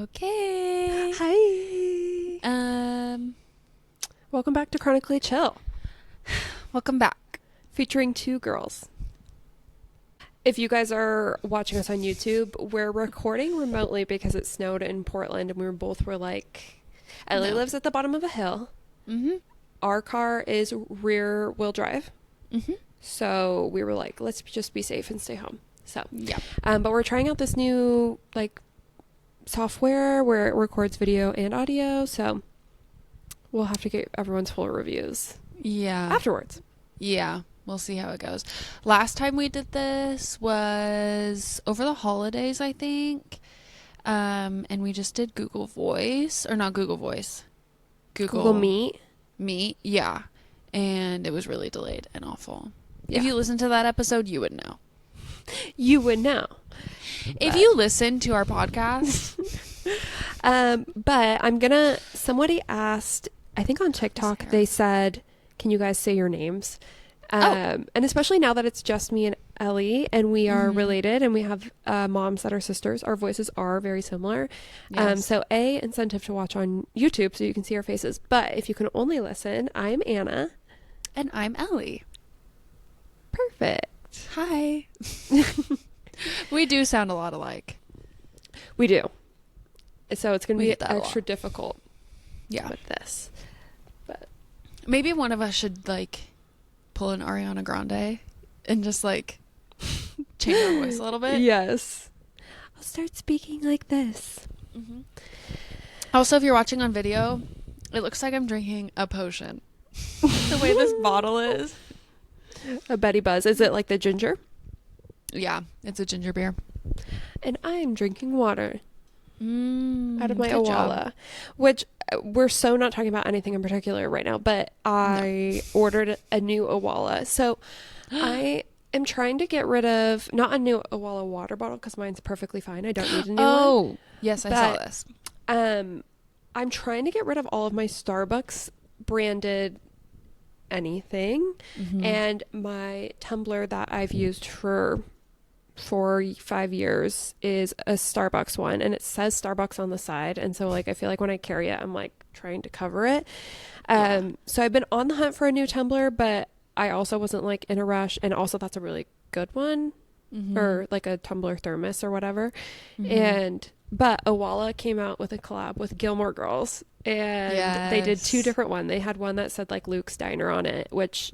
Okay. Hi. Welcome back to Chronically Chill, Welcome back. featuring two girls. If you guys are watching us on YouTube, we're recording remotely because it snowed in Portland, and we were like, Ellie lives at the bottom of a hill. Mm-hmm. Our car is rear wheel drive. Mm-hmm. So we were like, let's just be safe and stay home. So, Yeah. but we're trying out this new, software where it records video and audio. So we'll have to get everyone's full reviews Yeah. afterwards. Yeah. We'll see how it goes. Last time we did this was over the holidays, I think. And we just did Google Voice. Or not Google Voice. Google Meet. Meet. Yeah. And it was really delayed and awful. Yeah. If you listen to that episode, you would know. You would know. If you listen to our podcast. But somebody asked, I think on TikTok, they said, can you guys say your names? And especially now that it's just me and Ellie and we are related and we have moms that are sisters, our voices are very similar. Yes. So incentive to watch on YouTube so you can see our faces. But if you can only listen, I'm Anna. And I'm Ellie. Perfect. Hi. We do sound a lot alike. We do. So it's going to We be get that a extra lot. difficult Yeah. with this. But Maybe one of us should pull an Ariana Grande and just change our voice a little bit. yes. I'll start speaking like this. Mm-hmm. Also, if you're watching on video, it looks like I'm drinking a potion. The way this bottle is. A Betty Buzz. Is it like the ginger? Yeah, it's a ginger beer. And I'm drinking water out of my good job. Owala, which we're so not talking about anything in particular right now, but I ordered a new Owala. So I am trying to get rid of, not a new Owala water bottle because mine's perfectly fine. I don't need a new one. Oh, yes, I saw But, this. I'm trying to get rid of all of my Starbucks branded anything. Mm-hmm. And my tumbler that I've used for 4-5 years is a Starbucks one, and it says Starbucks on the side, and so I feel like when I carry it I'm trying to cover it. So I've been on the hunt for a new tumbler, but I also wasn't in a rush, and also that's a really good one. Mm-hmm. Or a tumbler thermos or whatever. Mm-hmm. But Owala came out with a collab with Gilmore Girls, and they did two different ones. They had one that said Luke's Diner on it, which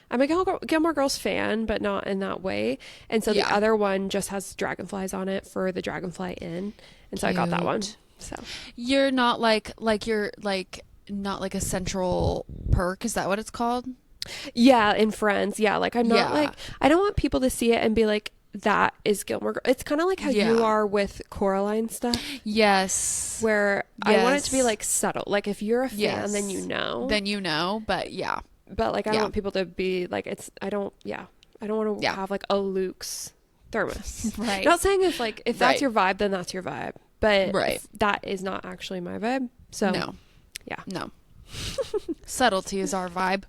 I'm a Gilmore Girls fan, but not in that way. And so the other one just has dragonflies on it for the Dragonfly Inn. And so I got that one. So you're not not like a central perk. Is that what it's called? yeah, in Friends. Yeah. I'm not Yeah. I don't want people to see it and be like, that is Gilmore Girls. It's kind of like how you are with Coraline stuff. Yes. Where I want it to be subtle. If you're a fan, Yes. then you know. But yeah. But I don't want people to be I don't want to have a Luke's thermos. Right. Not saying if that's your vibe, then that's your vibe. But that is not actually my vibe. So no. Yeah. No. Subtlety is our vibe.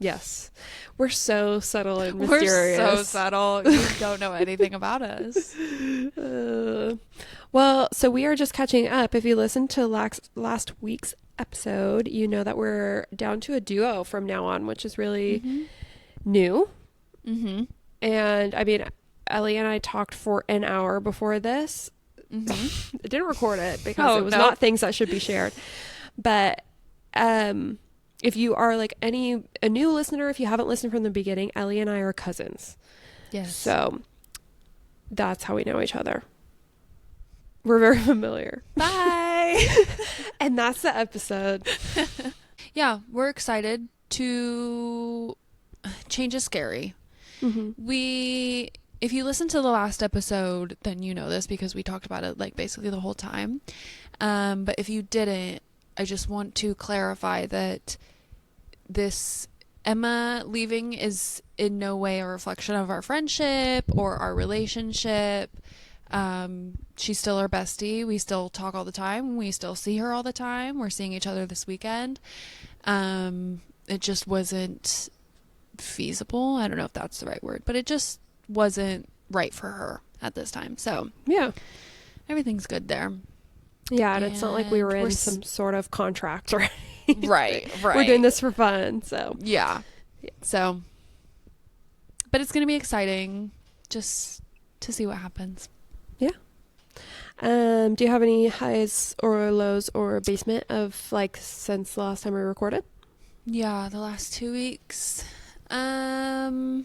Yes. We're so subtle and mysterious. We're so subtle. You don't know anything about us. Well, so we are just catching up. If you listened to last week's episode, you know that we're down to a duo from now on, which is really new. Mm-hmm. And I mean, Ellie and I talked for an hour before this. Mm-hmm. I didn't record it because it was not things that should be shared. But if you are a new listener, if you haven't listened from the beginning, Ellie and I are cousins. Yes. So that's how we know each other. We're very familiar. Bye. And that's the episode. Yeah, we're excited to change is scary. Mm-hmm. If you listen to the last episode, then you know this because we talked about it basically the whole time. But if you didn't, I just want to clarify that this Emma leaving is in no way a reflection of our friendship or our relationship. She's still our bestie. We still talk all the time. We still see her all the time. We're seeing each other this weekend. It just wasn't feasible. I don't know if that's the right word, but it just wasn't right for her at this time. So yeah, everything's good there. Yeah, and it's not like we were in we're some sort of contract or anything. right. We're doing this for fun, so. Yeah. So, but it's going to be exciting just to see what happens. Yeah. Do you have any highs or lows or basement of like since the last time we recorded? Yeah, the last 2 weeks. My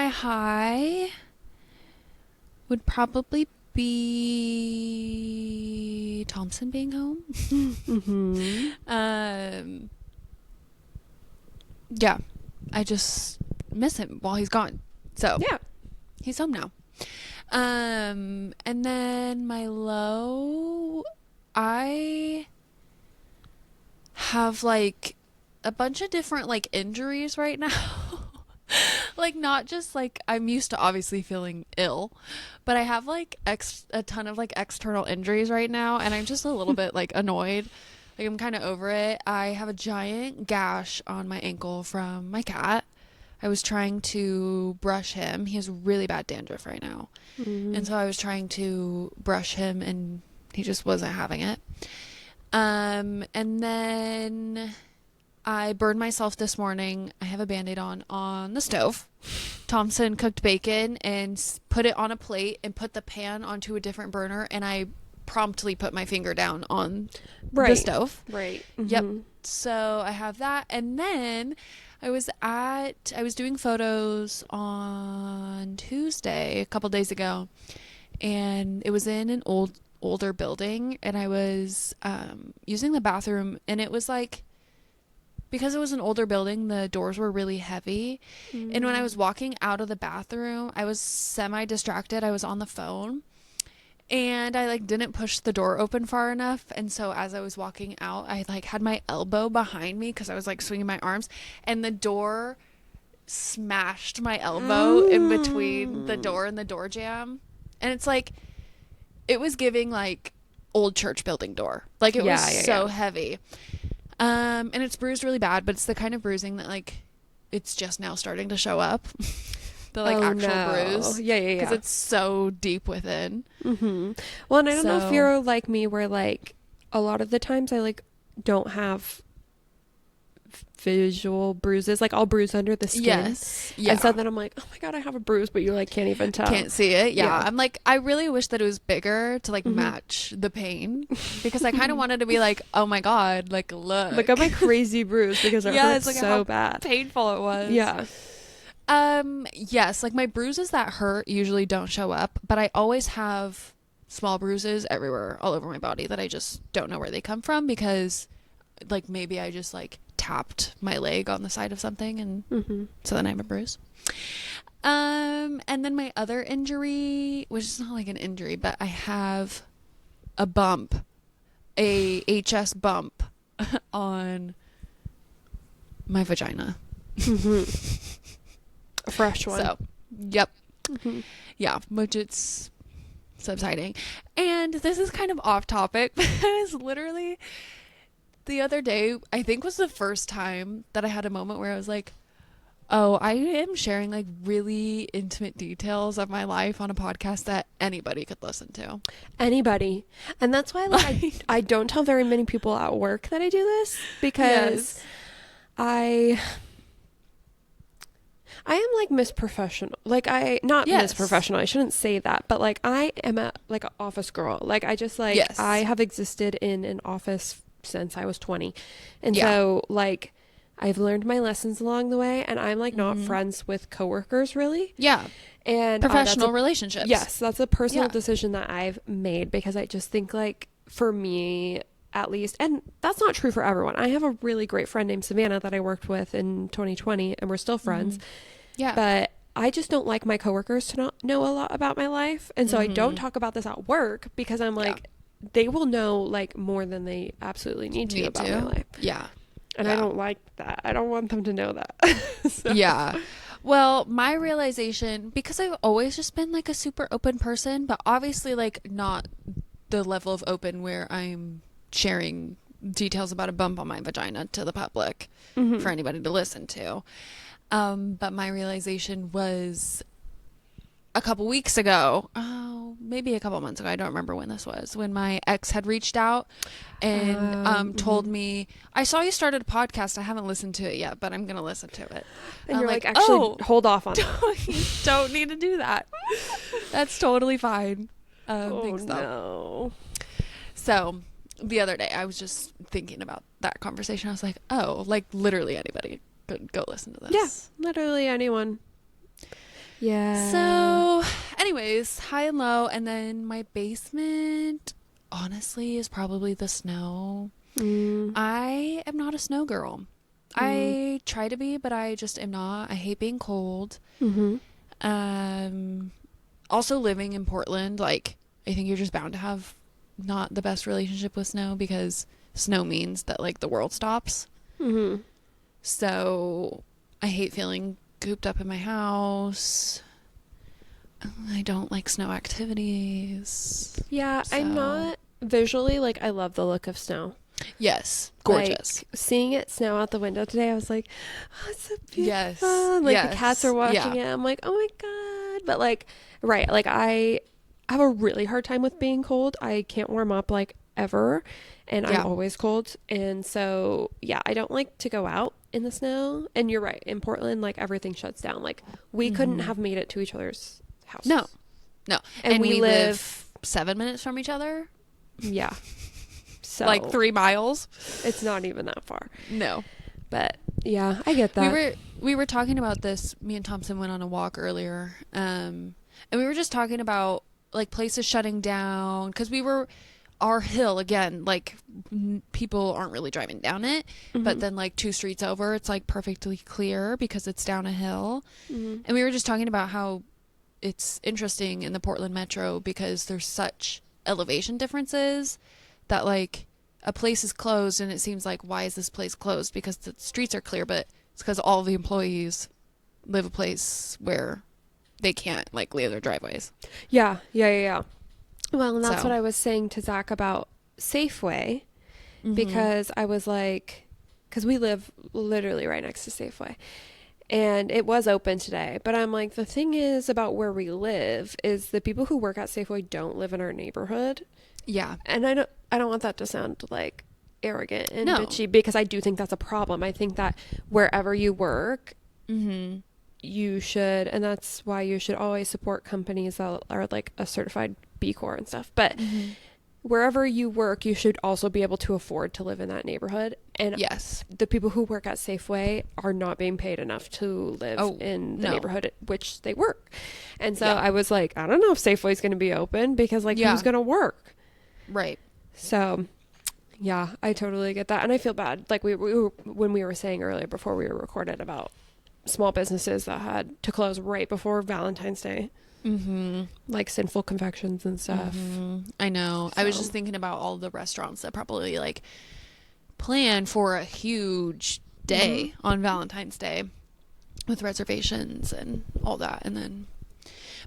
high would probably be Thompson being home. Mm-hmm. Yeah, I just miss him while he's gone. So Yeah. he's home now. And then my low, I have like a bunch of different like injuries right now. Like not just like I'm used to obviously feeling ill, but I have like a ton of like external injuries right now, and I'm just a little bit like annoyed. Like I'm kind of over it. I have a giant gash on my ankle from my cat. I was trying to brush him. He has really bad dandruff right now. Mm-hmm. And so I was trying to brush him and he just wasn't having it. And then I burned myself this morning. I have a Band-Aid on the stove. Thompson cooked bacon and put it on a plate and put the pan onto a different burner, and I promptly put my finger down on the stove. Right. Mm-hmm. Yep. So I have that. And then I was doing photos on Tuesday, a couple days ago, and it was in an older building, and I was using the bathroom, and it was like, because it was an older building, the doors were really heavy. Mm. And when I was walking out of the bathroom, I was semi-distracted. I was on the phone. And I like didn't push the door open far enough. And so as I was walking out, I like had my elbow behind me because I was like swinging my arms. And the door smashed my elbow in between the door and the door jamb. And it's like, it was giving like old church building door. Like it was so heavy. And it's bruised really bad, but it's the kind of bruising that like it's just now starting to show up. The like actual bruise. Yeah. Because it's so deep within. Mm-hmm. Well, and I don't know if you're like me where like a lot of the times I like don't have visual bruises. Like I'll bruise under the skin. Yes. Yeah. And so then I'm like, oh my God, I have a bruise, but you like can't even tell. Can't see it. Yeah. I'm like, I really wish that it was bigger to like match the pain, because I kind of wanted to be like, oh my God, like look at my crazy bruise because it hurts like so how bad. Painful it was. Yeah. Yes, like my bruises that hurt usually don't show up, but I always have small bruises everywhere, all over my body, that I just don't know where they come from, because like maybe I just like tapped my leg on the side of something, and so then I have a bruise. And then my other injury, which is not like an injury, but I have a bump, a HS bump on my vagina. A fresh one. So, yep. Yeah, which it's subsiding. And this is kind of off topic, but it was literally the other day, I think was the first time that I had a moment where I was like, oh, I am sharing like really intimate details of my life on a podcast that anybody could listen to. Anybody. And that's why like I don't tell very many people at work that I do this, because I am like Miss Professional. Like Miss Professional. I shouldn't say that, but like I am an office girl. Like I just like I have existed in an office since I was 20. And so like I've learned my lessons along the way, and I'm like not friends with coworkers really. Yeah. And professional relationships. Yes, that's a personal decision that I've made, because I just think like for me at least, and that's not true for everyone. I have a really great friend named Savannah that I worked with in 2020, and we're still friends. Yeah. But I just don't like my coworkers to not know a lot about my life. And so I don't talk about this at work, because I'm like, they will know like more than they absolutely need to about my life. Yeah. And I don't like that. I don't want them to know that. So. Yeah. Well, my realization, because I've always just been like a super open person, but obviously like not the level of open where I'm sharing details about a bump on my vagina to the public for anybody to listen to. But my realization was a couple weeks ago, maybe a couple months ago, I don't remember when this was, when my ex had reached out and told me, I saw you started a podcast. I haven't listened to it yet, but I'm going to listen to it. And you're like, actually, hold off on that. Don't need to do that. That's totally fine. Thanks, though. No. So the other day, I was just thinking about that conversation. I was like, oh, like literally anybody could go listen to this. Yeah, literally anyone. Yeah. So, anyways, high and low. And then my basement, honestly, is probably the snow. I am not a snow girl. I try to be, but I just am not. I hate being cold. Also, living in Portland, like, I think you're just bound to have not the best relationship with snow because snow means that, like, the world stops. So, I hate feeling cooped up in my house. I don't like snow activities. Yeah, so. I'm not visually, like, I love the look of snow. Yes, gorgeous. Like, seeing it snow out the window today, I was like, oh, it's so beautiful. Yes. Like, the cats are watching it. I'm like, oh my God. But, like, right, like, I have a really hard time with being cold. I can't warm up, like, ever. And I'm always cold. And so, yeah, I don't like to go out in the snow. And you're right. In Portland, like, everything shuts down. Like, we couldn't have made it to each other's house. No. And we live 7 minutes from each other. Yeah. So like 3 miles. It's not even that far. No. But yeah, I get that. We were talking about this. Me and Thompson went on a walk earlier. And we were just talking about, like, places shutting down. Because our hill, again, like, people aren't really driving down it, but then, like, 2 streets over, it's, like, perfectly clear because it's down a hill. And we were just talking about how it's interesting in the Portland metro because there's such elevation differences that, like, a place is closed and it seems like, why is this place closed? Because the streets are clear, but it's because all the employees live a place where they can't, like, leave their driveways. Yeah. Well, and that's what I was saying to Zach about Safeway, because I was like, because we live literally right next to Safeway, and it was open today. But I'm like, the thing is about where we live is the people who work at Safeway don't live in our neighborhood. Yeah. And I don't want that to sound like arrogant and bitchy, because I do think that's a problem. I think that wherever you work, you should, and that's why you should always support companies that are, like, a certified B Corp and stuff. But wherever you work, you should also be able to afford to live in that neighborhood. And yes, the people who work at Safeway are not being paid enough to live in the neighborhood at which they work. And so I was like, I don't know if Safeway's going to be open because, like, who's going to work? Right. So, yeah, I totally get that. And I feel bad. Like, we were, when we were saying earlier before we were recorded about small businesses that had to close right before Valentine's Day. Like Sinful Confections and stuff. I know. So. I was just thinking about all the restaurants that probably, like, plan for a huge day on Valentine's Day with reservations and all that. And then,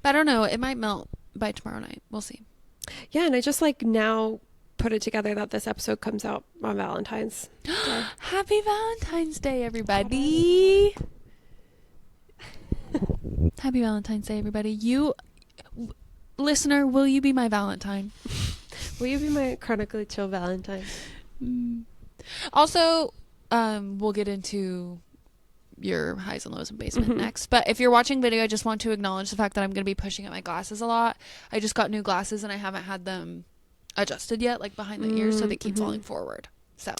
but I don't know, it might melt by tomorrow night. We'll see. Yeah, and I just, like, now put it together that this episode comes out on Valentine's Day. Happy Valentine's Day, everybody. Happy Valentine's Day, everybody. You, listener, will you be my Valentine? Will you be my Chronically Chill Valentine? Also, we'll get into your highs and lows in basement next. But if you're watching video, I just want to acknowledge the fact that I'm going to be pushing up my glasses a lot. I just got new glasses and I haven't had them adjusted yet, like behind the ears, so they keep falling forward. So.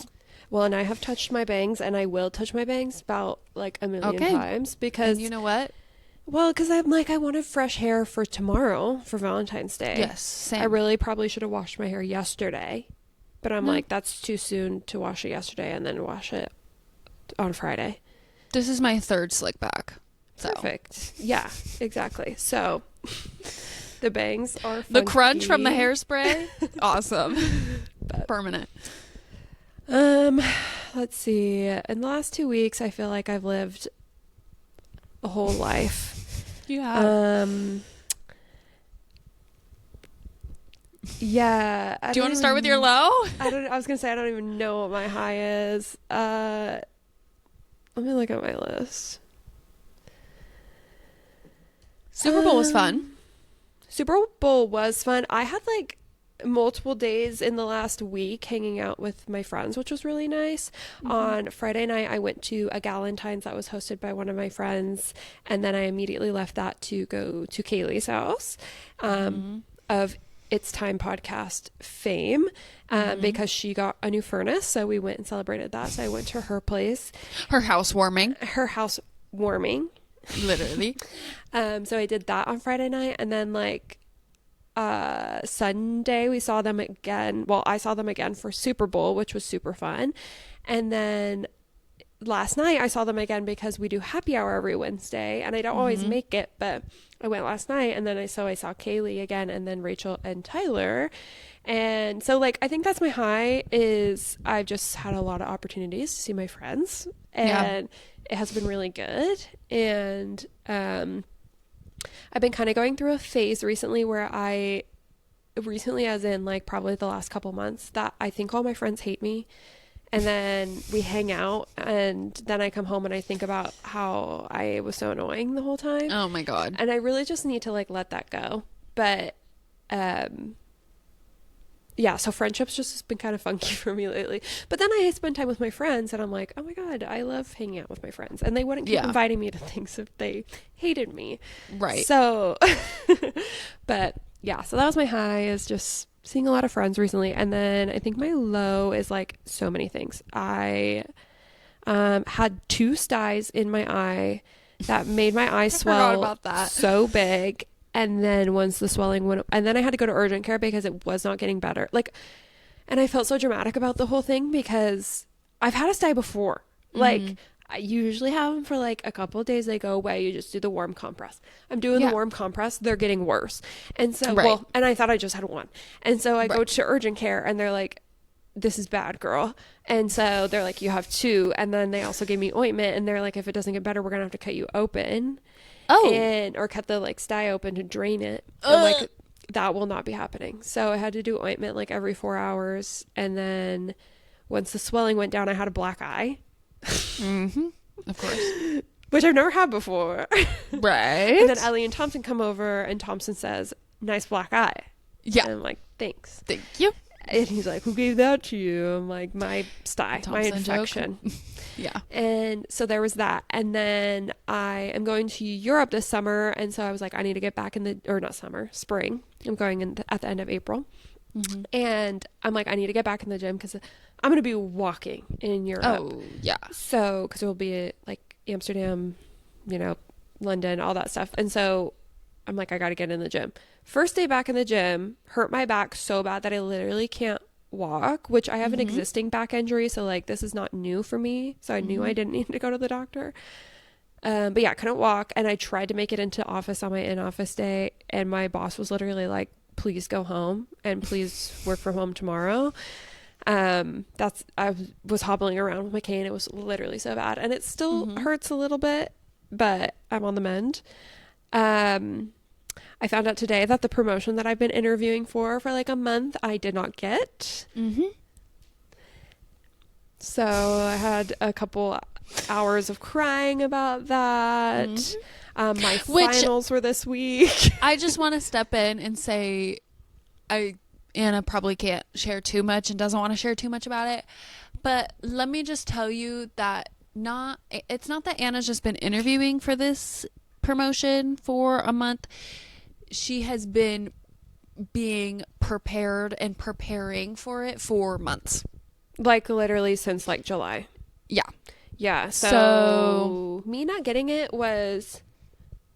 Well, and I have touched my bangs, and I will touch my bangs about, like, a million times because... And you know what? Well, because I'm like, I wanted fresh hair for tomorrow for Valentine's Day. Yes, same. I really probably should have washed my hair yesterday, but I'm like, that's too soon to wash it yesterday and then wash it on Friday. This is my 3rd slick back. So. Perfect. Yeah, exactly. So the bangs are funky. The crunch from the hairspray, awesome. But, permanent. Let's see. In the last 2 weeks, I feel like I've lived a whole life. You have. Yeah. Do you want to start with your low? I was gonna say I don't even know what my high is. Let me look at my list. Super Bowl was fun. Super Bowl was fun. I had like multiple days in the last week hanging out with my friends, which was really nice. On Friday night, I went to a Galentine's that was hosted by one of my friends, and then I immediately left that to go to Kaylee's house of It's Time podcast fame because she got a new furnace, so we went and celebrated that. So I went to her place. Her house warming. Literally. So I did that on Friday night, and then like Sunday we saw them again. Well, I saw them again for Super Bowl, which was super fun. And then last night I saw them again because we do happy hour every Wednesday, and I don't always make it, but I went last night, and then I saw Kaylee again, and then Rachel and Tyler. And so like I think that's my high, is I've just had a lot of opportunities to see my friends, and it has been really good. And I've been kind of going through a phase recently where as in like probably the last couple months, that I think all my friends hate me. And then we hang out, and then I come home and I think about how I was so annoying the whole time. Oh my God. And I really just need to like let that go. But yeah, so friendships just been kind of funky for me lately. But then I spend time with my friends, and I'm like, oh my God, I love hanging out with my friends. And they wouldn't keep inviting me to things if they hated me. Right. So, but yeah, so that was my high, is just seeing a lot of friends recently. And then I think my low is like so many things. I had 2 styes in my eye that made my eye swell about that. so big. And then once the swelling went, and then I had to go to urgent care because it was not getting better. Like, and I felt so dramatic about the whole thing because I've had a sty before. Like, I usually have them for like a couple of days. They go away. You just do the warm compress. I'm doing the warm compress. They're getting worse. And so, well, and I thought I just had one. And so I go to urgent care, and they're like, this is bad, girl. And so they're like, you have 2. And then they also gave me ointment, and they're like, if it doesn't get better, we're going to have to cut you open. Or cut the like sty open to drain it. And like that will not be happening. So I had to do ointment like every 4 hours. And then once the swelling went down, I had a black eye. Of course. Which I've never had before. Right. And then Ellie and Thompson come over, and Thompson says, nice black eye. Yeah. And I'm like, thanks. Thank you. And he's like, who gave that to you? I'm like, my sty, my infection. Yeah. And so there was that. And then I am going to Europe this summer. And so I was like, I need to get back spring. I'm going at the end of April. And I'm like, I need to get back in the gym because I'm going to be walking in Europe. Oh, yeah. So, because it will be like Amsterdam, London, all that stuff. And so I'm like, I got to get in the gym. First day back in the gym, hurt my back so bad that I literally can't walk, which I have an existing back injury. So like, this is not new for me. So I knew I didn't need to go to the doctor. But yeah, I couldn't walk. And I tried to make it into office on my in-office day. And my boss was literally like, please go home and please work from home tomorrow. I was hobbling around with my cane. It was literally so bad. And it still hurts a little bit, but I'm on the mend. I found out today that the promotion that I've been interviewing for like a month, I did not get. So I had a couple hours of crying about that. My finals were this week. I just want to step in and say, Anna probably can't share too much and doesn't want to share too much about it. But let me just tell you that it's not that Anna's just been interviewing for this promotion for a month. She has been being prepared and preparing for it for months. Like literally since like July. Yeah. Yeah. So me not getting it was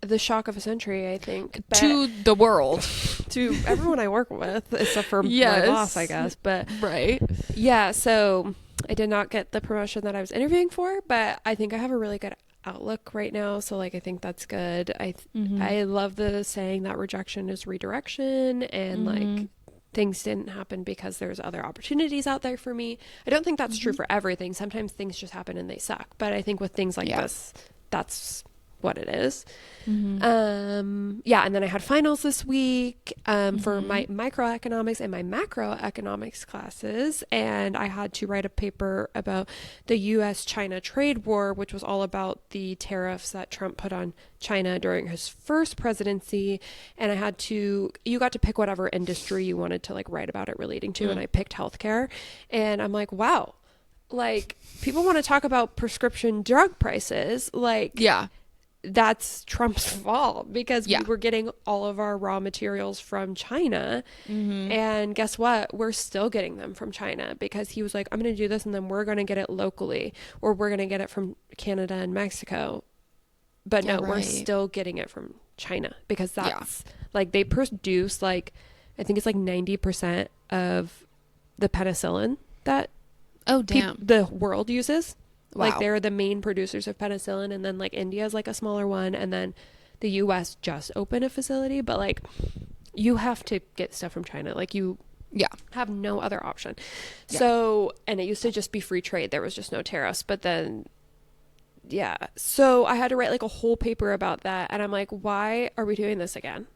the shock of a century, I think. But to the world. To everyone I work with, except for my boss, I guess. But right. Yeah. So I did not get the promotion that I was interviewing for, but I think I have a really good outlook right now, so like I think that's good. I love the saying that rejection is redirection, and like things didn't happen because there's other opportunities out there for me. I don't think that's true for everything. Sometimes things just happen and they suck, but I think with things like this, that's what it is. Mm-hmm. Yeah, and then I had finals this week for my microeconomics and my macroeconomics classes, and I had to write a paper about the US-China trade war, which was all about the tariffs that Trump put on China during his first presidency. And you got to pick whatever industry you wanted to like write about it relating to, and I picked healthcare. And I'm like, wow, like people want to talk about prescription drug prices, like Yeah. that's Trump's fault because we were getting all of our raw materials from China. And guess what? We're still getting them from China because he was like, I'm going to do this and then we're going to get it locally, or we're going to get it from Canada and Mexico. But no, we're still getting it from China because that's like they produce like, I think it's like 90% of the penicillin that the world uses. Wow. Like they're the main producers of penicillin, and then like India is like a smaller one, and then the US just opened a facility, but like you have to get stuff from China. Like you have no other option. So, and it used to just be free trade. There was just no tariffs, but then so I had to write like a whole paper about that, and I'm like, why are we doing this again?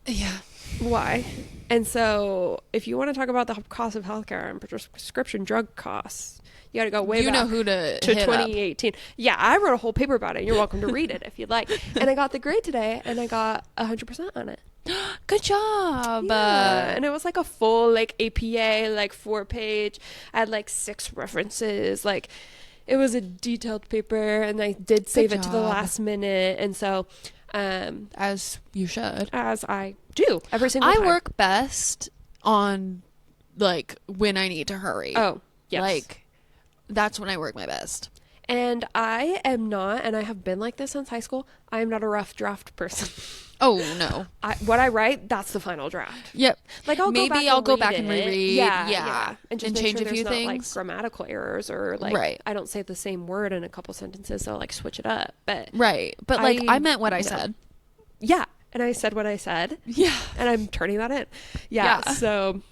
Yeah. Why? And so if you want to talk about the cost of healthcare and prescription drug costs, you got to go way back. You know who to hit 2018. Up. Yeah, I wrote a whole paper about it. You're welcome to read it if you'd like. And I got the grade today, and I got 100% on it. Good job. Yeah. And it was like a full like APA, like 4-page. I had like 6 references. Like it was a detailed paper, and I did save it to the last minute. And so as you should, as I do every single time. I work best on like when I need to hurry. Oh, yes. Like that's when I work my best. And I am not, and I have been like this since high school, I am not a rough draft person. Oh no. What I write, that's the final draft. Yep. Like I'll go back and reread. Yeah. And just change sure a few not, things. like grammatical errors, or like I don't say the same word in a couple sentences, so I'll like switch it up. But but like I meant what I said. Yeah. And I said what I said. Yeah. And I'm turning that in. Yeah. So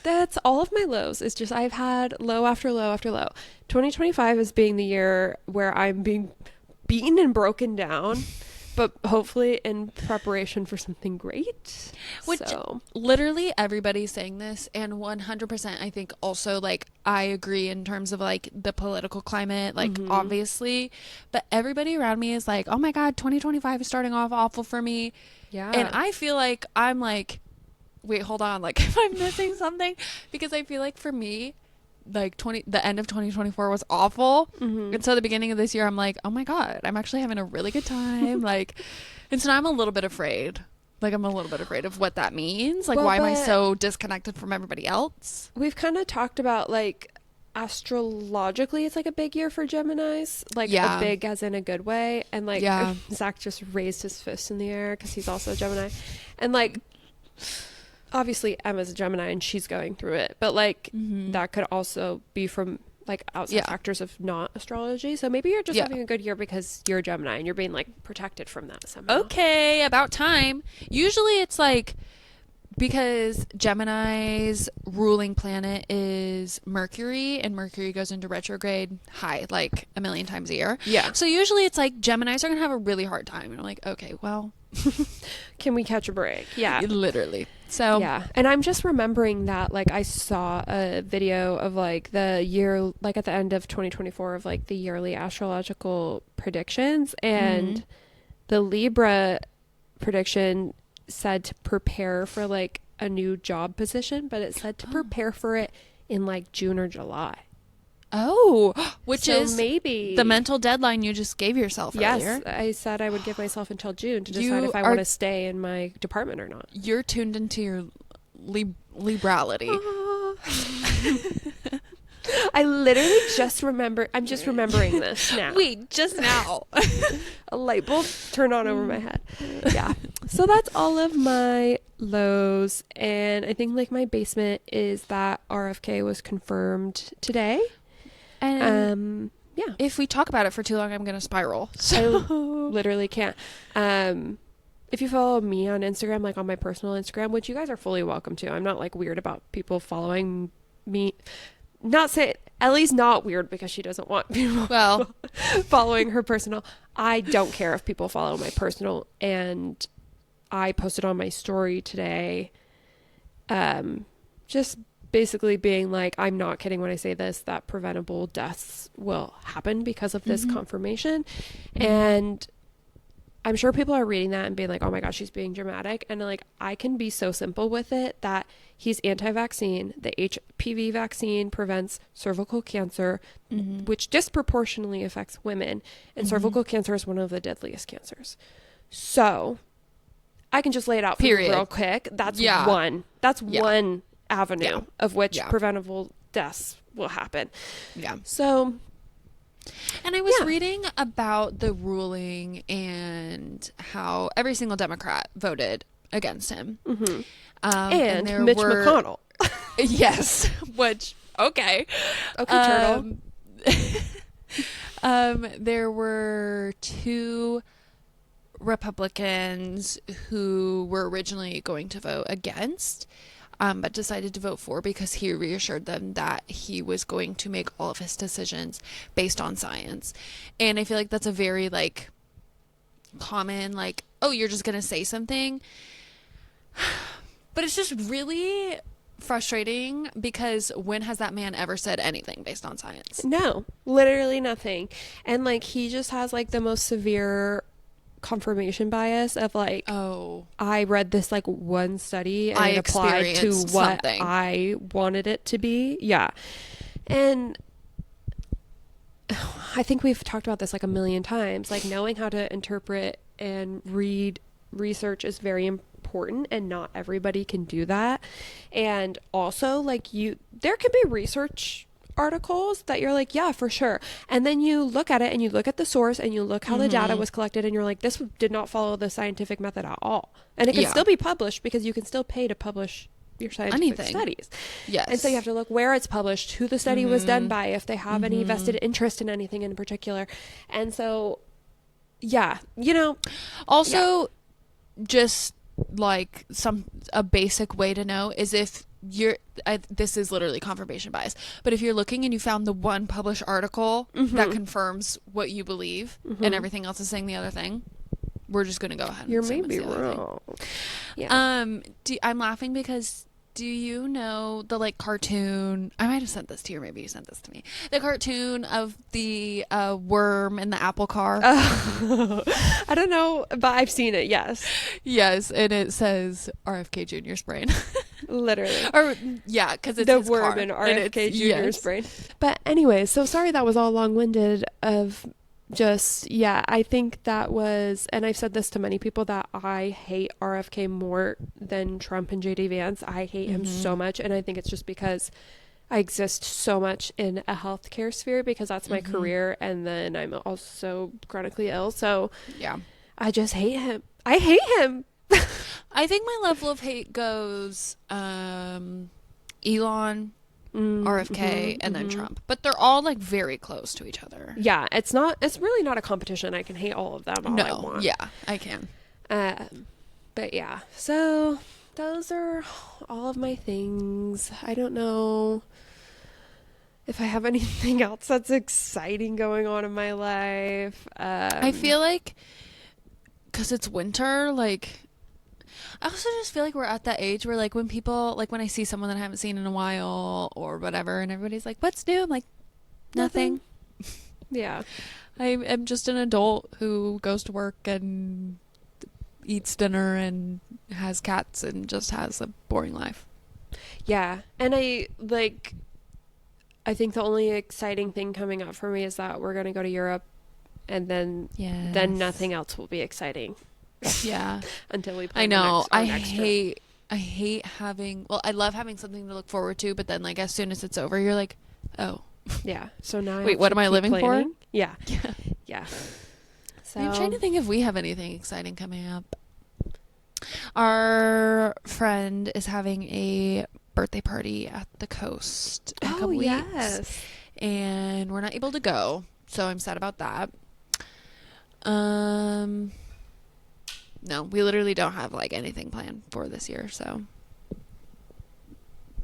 that's all of my lows. It's just I've had low after low after low. 2025 is being the year where I'm being beaten and broken down, but hopefully in preparation for something great. Which literally everybody's saying this, and 100% I think also like I agree in terms of like the political climate, like obviously, but everybody around me is like, oh my God, 2025 is starting off awful for me. Yeah. And I feel like I'm like, wait, hold on, like if I'm missing something, because I feel like for me, like the end of 2024 was awful, and so the beginning of this year I'm like, oh my God, I'm actually having a really good time. Like, and so now I'm a little bit afraid. Like I'm a little bit afraid of what that means. Like, why am I so disconnected from everybody else? We've kind of talked about like astrologically it's like a big year for Geminis, like a big as in a good way, and like Zach just raised his fist in the air because he's also a Gemini, and like obviously Emma's a Gemini and she's going through it, but like that could also be from like outside factors of not astrology. So maybe you're just having a good year because you're a Gemini and you're being like protected from that somehow. Okay, about time. Usually it's like because Gemini's ruling planet is Mercury, and Mercury goes into retrograde like a million times a year. Yeah. So usually it's like Geminis are going to have a really hard time. And I'm like, okay, well, can we catch a break? Yeah. Literally. So yeah. And I'm just remembering that like I saw a video of like the year, like at the end of 2024 of like the yearly astrological predictions, and the Libra prediction said to prepare for like a new job position, but it said to prepare for it in like June or July. Oh, which is maybe the mental deadline you just gave yourself earlier. Yes, I said I would give myself until June to decide if I want to stay in my department or not. You're tuned into your liberality. I literally just remember. I'm just remembering this now. Wait, just now. A light bulb turned on over my head. Yeah. So that's all of my lows. And I think like my basement is that RFK was confirmed today. And yeah. If we talk about it for too long, I'm going to spiral. So I literally can't. If you follow me on Instagram, like on my personal Instagram, which you guys are fully welcome to. I'm not like weird about people following me. Not say Ellie's not weird because she doesn't want people Well, following her personal. I don't care if people follow my personal, and I posted on my story today, just basically being like, I'm not kidding when I say this, that preventable deaths will happen because of this confirmation. And I'm sure people are reading that and being like, oh my gosh, she's being dramatic. And like, I can be so simple with it that he's anti-vaccine. The HPV vaccine prevents cervical cancer, which disproportionately affects women. And cervical cancer is one of the deadliest cancers. So I can just lay it out for you real quick. That's one. That's one avenue of which preventable deaths will happen. Yeah. So... And I was reading about the ruling and how every single Democrat voted against him. And Mitch McConnell. Yes. Which, okay. Okay, turtle. There were 2 Republicans who were originally going to vote against, but decided to vote for because he reassured them that he was going to make all of his decisions based on science. And I feel like that's a very, like, common, like, oh, you're just going to say something. But it's just really frustrating because when has that man ever said anything based on science? No, literally nothing. And, like, he just has, like, the most severe confirmation bias of like, oh, I read this like one study and I applied to what I wanted it to be. Yeah. And I think we've talked about this like a million times, like knowing how to interpret and read research is very important and not everybody can do that. And also like there can be research articles that you're like, yeah, for sure. And then you look at it and you look at the source and you look how the data was collected and you're like, this did not follow the scientific method at all. And it can still be published because you can still pay to publish your scientific studies. Yes. And so you have to look where it's published, who the study was done by, if they have any vested interest in anything in particular. And so, yeah, you know. Also, just like a basic way to know is if this is literally confirmation bias, but if you're looking and you found the one published article that confirms what you believe and everything else is saying the other thing, we're just going to go ahead and you're maybe wrong. Yeah. I'm laughing because do you know the like cartoon, I might have sent this to you or maybe you sent this to me, the cartoon of the worm in the apple car? I don't know, but I've seen it. Yes, and it says RFK Jr.'s brain. Literally. Or yeah, because it's the his worm car, in RFK Jr.'s brain. But anyway, so sorry that was all long-winded of just, yeah, I think that was, and I've said this to many people, that I hate RFK more than Trump and JD Vance. I hate him so much, and I think it's just because I exist so much in a healthcare sphere because that's my career, and then I'm also chronically ill, so yeah, I just hate him. I hate him. I think my level of hate goes Elon, RFK, and then Trump. But they're all like very close to each other. Yeah, it's really not a competition. I can hate all of them all I want. Yeah, I can. But yeah, so those are all of my things. I don't know if I have anything else that's exciting going on in my life. I feel like because it's winter, like I also just feel like we're at that age where like when people, like when I see someone that I haven't seen in a while or whatever and everybody's like, what's new? I'm like, nothing. Yeah. I am just an adult who goes to work and eats dinner and has cats and just has a boring life. Yeah. And I think the only exciting thing coming up for me is that we're going to go to Europe and then nothing else will be exciting. Yeah. Until we plan I know. I hate having, well, I love having something to look forward to, but then like as soon as it's over, you're like, oh. Yeah. So now wait, what am I living for? Yeah. Yeah. So I'm trying to think if we have anything exciting coming up. Our friend is having a birthday party at the coast in a couple weeks. And we're not able to go, so I'm sad about that. No, we literally don't have like anything planned for this year, so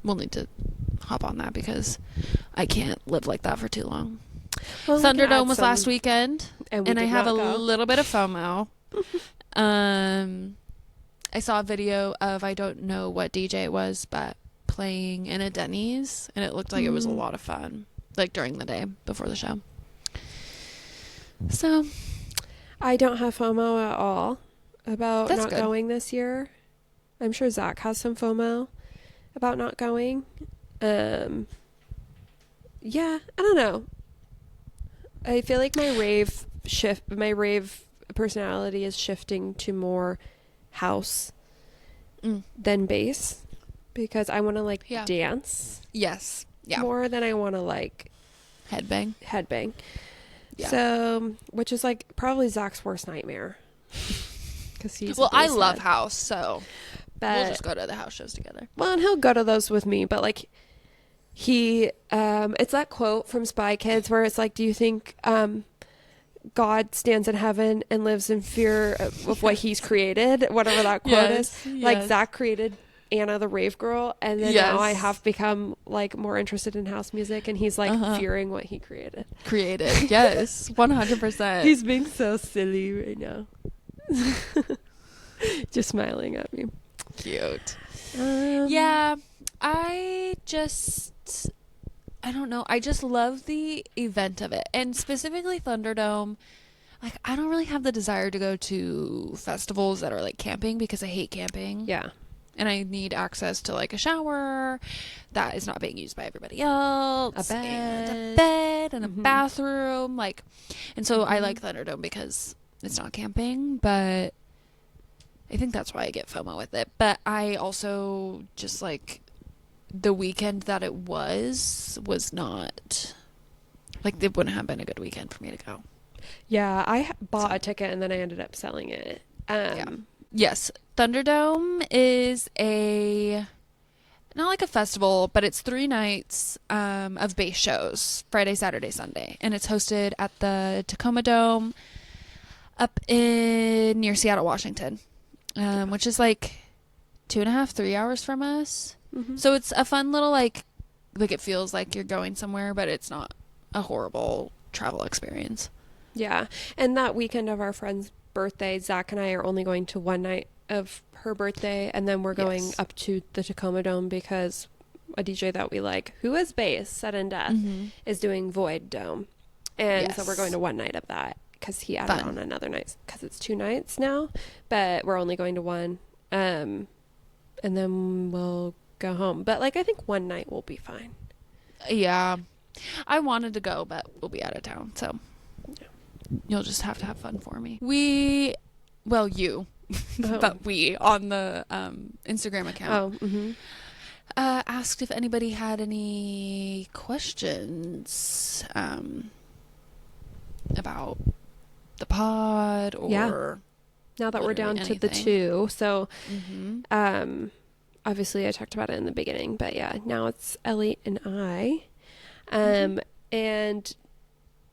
we'll need to hop on that because I can't live like that for too long. Well, Thunderdome was last weekend, and I have a go. little bit of FOMO. I saw a video of, I don't know what DJ it was, but playing in a Denny's, and it looked like it was a lot of fun, like during the day before the show. So I don't have FOMO at all about That's not good. going this year. I'm sure Zach has some FOMO about not going. Yeah, I don't know. I feel like my rave personality is shifting to more house than bass, because I want to like dance. Yes. Yeah. More than I want to like headbang. Yeah. So, which is like probably Zach's worst nightmare. Because he's I love house, so we'll just go to the house shows together. Well, and he'll go to those with me, but like he, it's that quote from Spy Kids where it's like, do you think God stands in heaven and lives in fear of what he's created? Whatever that quote is. Like Zach created Anna the Rave Girl, and then now I have become like more interested in house music, and he's like fearing what he created. Yes, 100%. He's being so silly right now. Just smiling at me. Cute. Yeah, I don't know. I just love the event of it, and specifically Thunderdome. Like, I don't really have the desire to go to festivals that are like camping, because I hate camping. Yeah. And I need access to like a shower that is not being used by everybody else. A bed and a bathroom. Like, and so I like Thunderdome because it's not camping, but I think that's why I get FOMO with it. But I also just like the weekend that it was not like, it wouldn't have been a good weekend for me to go. Yeah, I bought a ticket and then I ended up selling it. Yes, Thunderdome is not like a festival, but it's 3 nights of bass shows, Friday, Saturday, Sunday, and it's hosted at the Tacoma Dome up in near Seattle, Washington, which is like 2.5, 3 hours from us. So it's a fun little like it feels like you're going somewhere, but it's not a horrible travel experience. Yeah, and that weekend of our friend's birthday, Zach and I are only going to one night of her birthday, and then we're going up to the Tacoma Dome because a DJ that we like, who is bass, Sudden Death, is doing Void Dome, and so we're going to one night of that because he added on another night because it's 2 nights now, but we're only going to one, and then we'll go home. But like, I think one night will be fine. Yeah, I wanted to go, but we'll be out of town, so you'll just have to have fun for me. You. But we on the Instagram account asked if anybody had any questions about the pod or now that we're down to the 2. So obviously I talked about it in the beginning, but yeah, now it's Ellie and I. And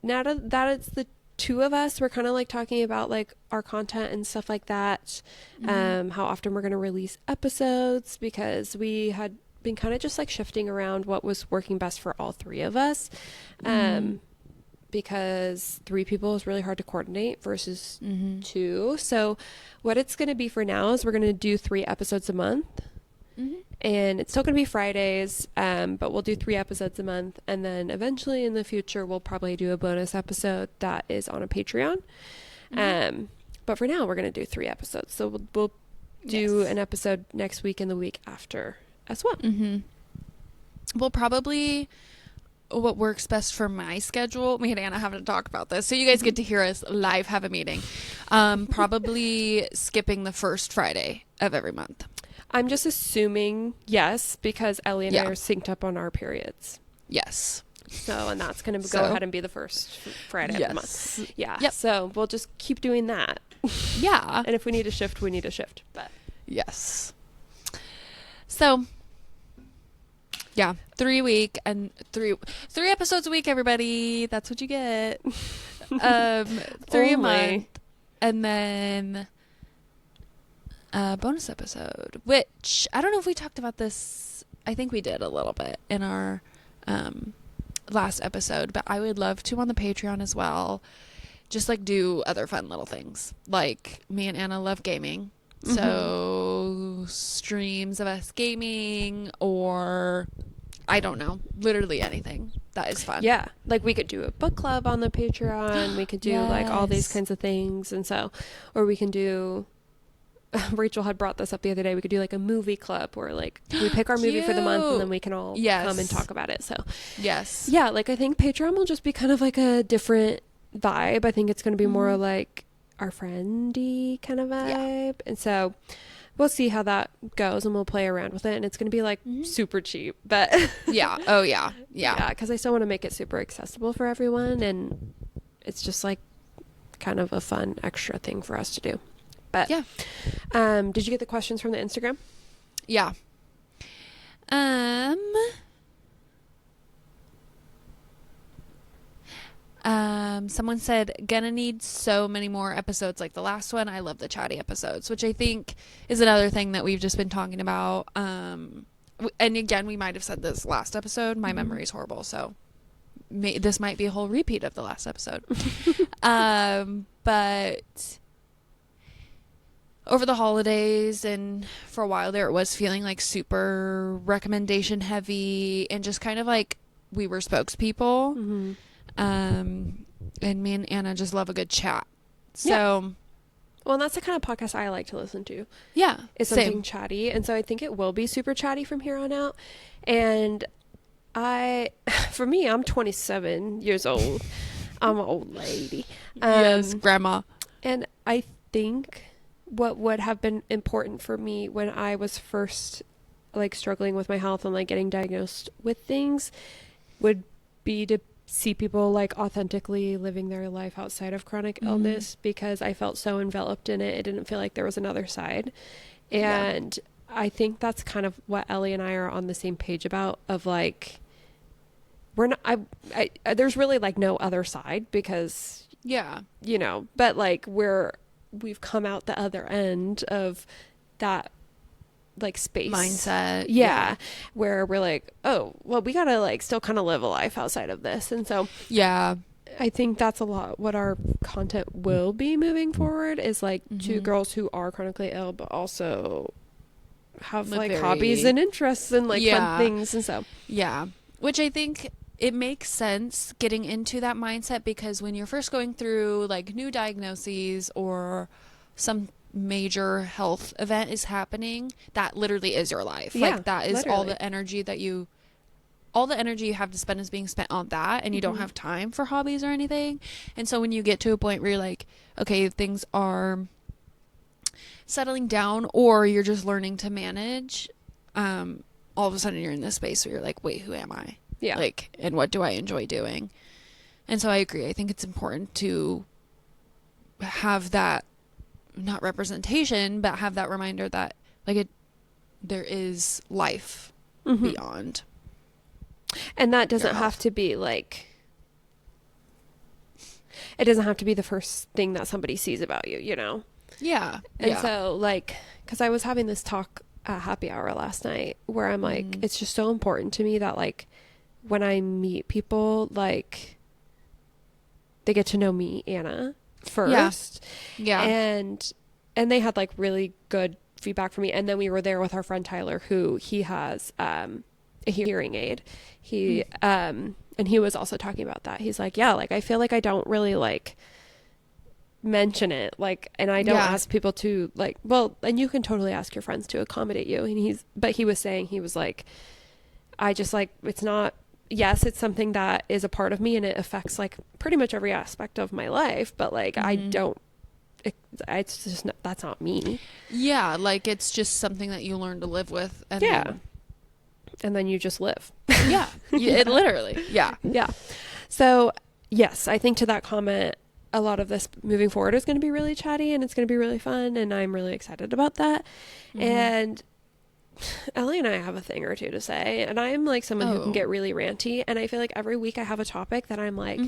now that it's the 2 of us, we're kind of like talking about like our content and stuff like that, how often we're going to release episodes, because we had been kind of just like shifting around what was working best for all 3 of us, because 3 people is really hard to coordinate versus 2. So what it's going to be for now is we're going to do 3 episodes a month. And it's still going to be Fridays, but we'll do 3 episodes a month. And then eventually in the future, we'll probably do a bonus episode that is on a Patreon. But for now, we're going to do 3 episodes. So we'll do an episode next week and the week after as well. We'll probably, what works best for my schedule, me and Anna have to talk about this, so you guys get to hear us live have a meeting. Probably skipping the first Friday of every month. I'm just assuming yes, because Ellie and I are synced up on our periods. Yes. So, and that's going to go ahead and be the first Friday of the month. Yeah. Yep. So we'll just keep doing that. Yeah. And if we need a shift, we need a shift. But yes. So, yeah, 3 episodes a week, everybody. That's what you get. 3 a month, and then a bonus episode, which I don't know if we talked about this I think we did a little bit in our last episode, but I would love to on the Patreon as well. Just like do other fun little things. Like me and Anna love gaming. So streams of us gaming, or I don't know, literally anything that is fun. Yeah. Like we could do a book club on the Patreon. We could do like all these kinds of things. And so, or we can do, Rachel had brought this up the other day. We could do like a movie club where like we pick our movie for the month and then we can all come and talk about it. So yes. Yeah. Like I think Patreon will just be kind of like a different vibe. I think it's going to be more like our friendy kind of vibe. Yeah. And so we'll see how that goes and we'll play around with it. And it's going to be like super cheap, but yeah. Oh yeah. Yeah. Yeah. Cause I still want to make it super accessible for everyone. And it's just like kind of a fun extra thing for us to do. But yeah. Did you get the questions from the Instagram? Yeah. Someone said, gonna need so many more episodes like the last one. I love the chatty episodes, which I think is another thing that we've just been talking about. And again, we might have said this last episode. My memory is horrible, so this might be a whole repeat of the last episode. But over the holidays and for a while there, it was feeling like super recommendation heavy and just kind of like we were spokespeople. And me and Anna just love a good chat. So, yeah. Well, and that's the kind of podcast I like to listen to. Yeah. It's something chatty. And so I think it will be super chatty from here on out. And for me, I'm 27 years old. I'm an old lady. Yes, grandma. And I think what would have been important for me when I was first like struggling with my health and like getting diagnosed with things would be to see people like authentically living their life outside of chronic illness, because I felt so enveloped in it. It didn't feel like there was another side. And I think that's kind of what Ellie and I are on the same page about, of like, we're not, I there's really like no other side, because, you know, but like we've come out the other end of that like space mindset, where we're like, oh well, we gotta like still kind of live a life outside of this. And so I think that's a lot what our content will be moving forward, is like two girls who are chronically ill but also have like hobbies and interests and like fun things. And so which I think it makes sense getting into that mindset, because when you're first going through like new diagnoses or some major health event is happening, that literally is your life. Like that is literally all the energy you have to spend is being spent on that, and you don't have time for hobbies or anything. And so when you get to a point where you're like, okay, things are settling down, or you're just learning to manage, all of a sudden you're in this space where you're like, wait, who am I? Like, and what do I enjoy doing? And so I agree. I think it's important to have that, not representation, but have that reminder that like there is life beyond. And that doesn't have to be like, it doesn't have to be the first thing that somebody sees about you, you know? And so like, cause I was having this talk at happy hour last night where I'm like, it's just so important to me that like, when I meet people, like they get to know me, Anna, first. And they had like really good feedback for me. And then we were there with our friend Tyler, who he has a hearing aid. He and he was also talking about that. He's like, like I feel like I don't really like mention it, like, and I don't ask people to like, well, and you can totally ask your friends to accommodate you. And he was saying, he was like, I just like, it's not, yes, it's something that is a part of me and it affects like pretty much every aspect of my life, but like I don't, it's just not, that's not me. Like it's just something that you learn to live with. And then you just live. It literally. So yes, I think to that comment, a lot of this moving forward is going to be really chatty and it's going to be really fun, and I'm really excited about that. And Ellie and I have a thing or two to say, and I'm like someone who can get really ranty, and I feel like every week I have a topic that I'm like,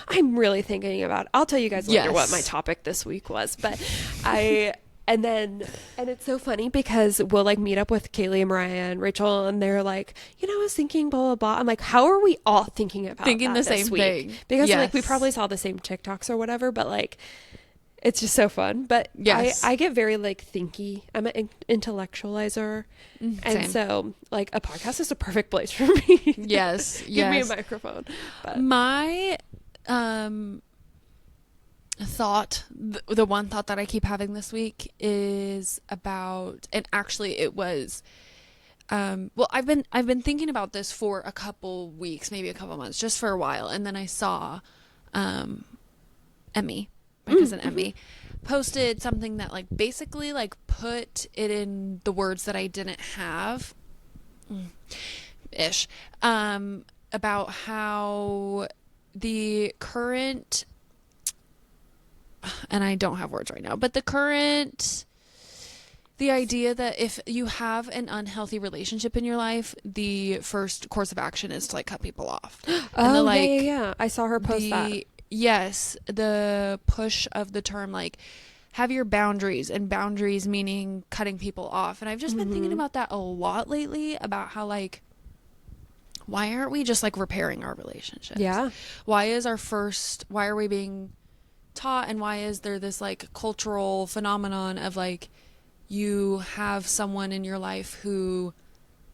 I'm really thinking about. I'll tell you guys later what my topic this week was, but I And it's so funny because we'll like meet up with Kaylee and Mariah and Rachel, and they're like, I was thinking blah, blah, blah. I'm like, how are we all thinking about Thinking that the same this week? thing. Because Yes. like we probably saw the same TikToks or whatever, but like it's just so fun. But Yes. I get very like thinky. I'm an intellectualizer. And Same. so like a podcast is a perfect place for me. Yes. Give me a Yes. microphone. But My thought, the one thought that I keep having this week is about, and actually it was, well, I've been thinking about this for a couple weeks, maybe a couple months, just for a while, and then I saw, Emmy, my cousin Emmy, posted something that like basically like put it in the words that I didn't have, ish, about how the current, and I don't have words right now, but the idea that if you have an unhealthy relationship in your life, the first course of action is to like cut people off. and yeah. I saw her post that. Yes, the push of the term like have your boundaries, and boundaries meaning cutting people off. And I've just been thinking about that a lot lately, about how like, why aren't we just like repairing our relationships? Yeah. Why are we being taught, and why is there this like cultural phenomenon of like, you have someone in your life who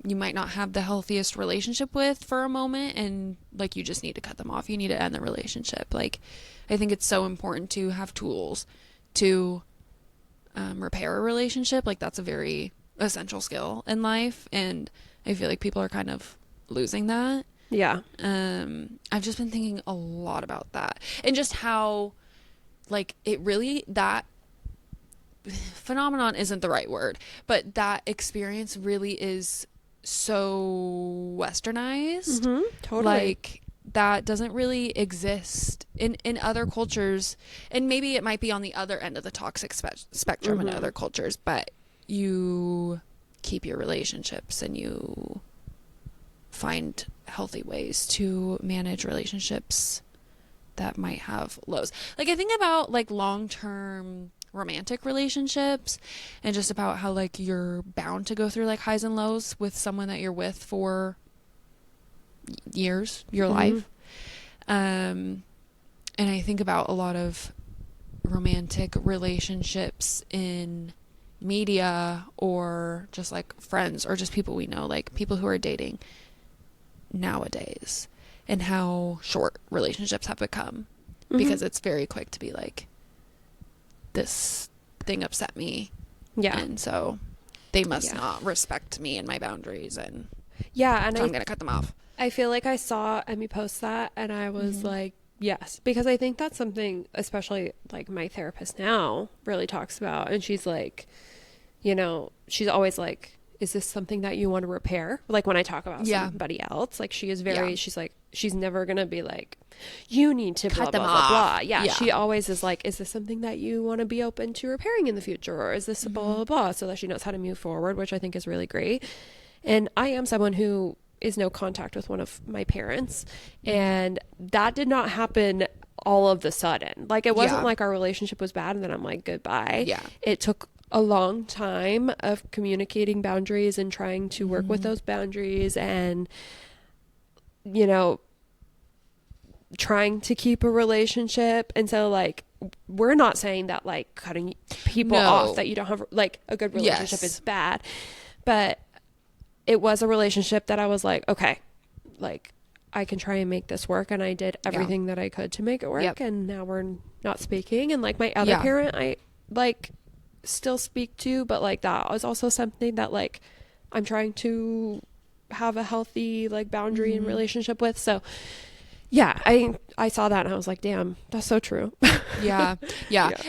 you might not have the healthiest relationship with for a moment, and like you just need to cut them off, you need to end the relationship. Like, I think it's so important to have tools to repair a relationship. Like, that's a very essential skill in life, and I feel like people are kind of losing that. Yeah. I've just been thinking a lot about that, and just how like it really, that phenomenon isn't the right word, but that experience really is so westernized. Totally. Like, that doesn't really exist in other cultures, and maybe it might be on the other end of the toxic spectrum in other cultures, but you keep your relationships and you find healthy ways to manage relationships that might have lows. Like, I think about like long-term romantic relationships, and just about how like you're bound to go through like highs and lows with someone that you're with for years, your life. And I think about a lot of romantic relationships in media, or just like friends, or just people we know, like people who are dating nowadays, and how short relationships have become, because it's very quick to be like, this thing upset me, and so they must not respect me and my boundaries, and so I'm gonna cut them off. I feel like I saw Emmy post that, and I was like, yes, because I think that's something, especially like my therapist now really talks about, and she's like, she's always like, is this something that you want to repair? Like when I talk about somebody else, like she is very, she's like, she's never going to be like, you need to cut blah, them blah, off. blah, blah. Yeah. She always is like, is this something that you want to be open to repairing in the future? Or is this blah, blah, blah, so that she knows how to move forward, which I think is really great. And I am someone who is no contact with one of my parents. And that did not happen all of the sudden. Like, it wasn't like our relationship was bad and then I'm like, goodbye. Yeah. It took a long time of communicating boundaries and trying to work with those boundaries, and trying to keep a relationship. And so like, we're not saying that like cutting people off that you don't have like a good relationship is bad, but it was a relationship that I was like, okay, like I can try and make this work, and I did everything that I could to make it work. And now we're not speaking. And like my other parent, I like still speak to, but like that was also something that like I'm trying to have a healthy like boundary and relationship with. So I saw that and I was like, damn, that's so true. Yeah.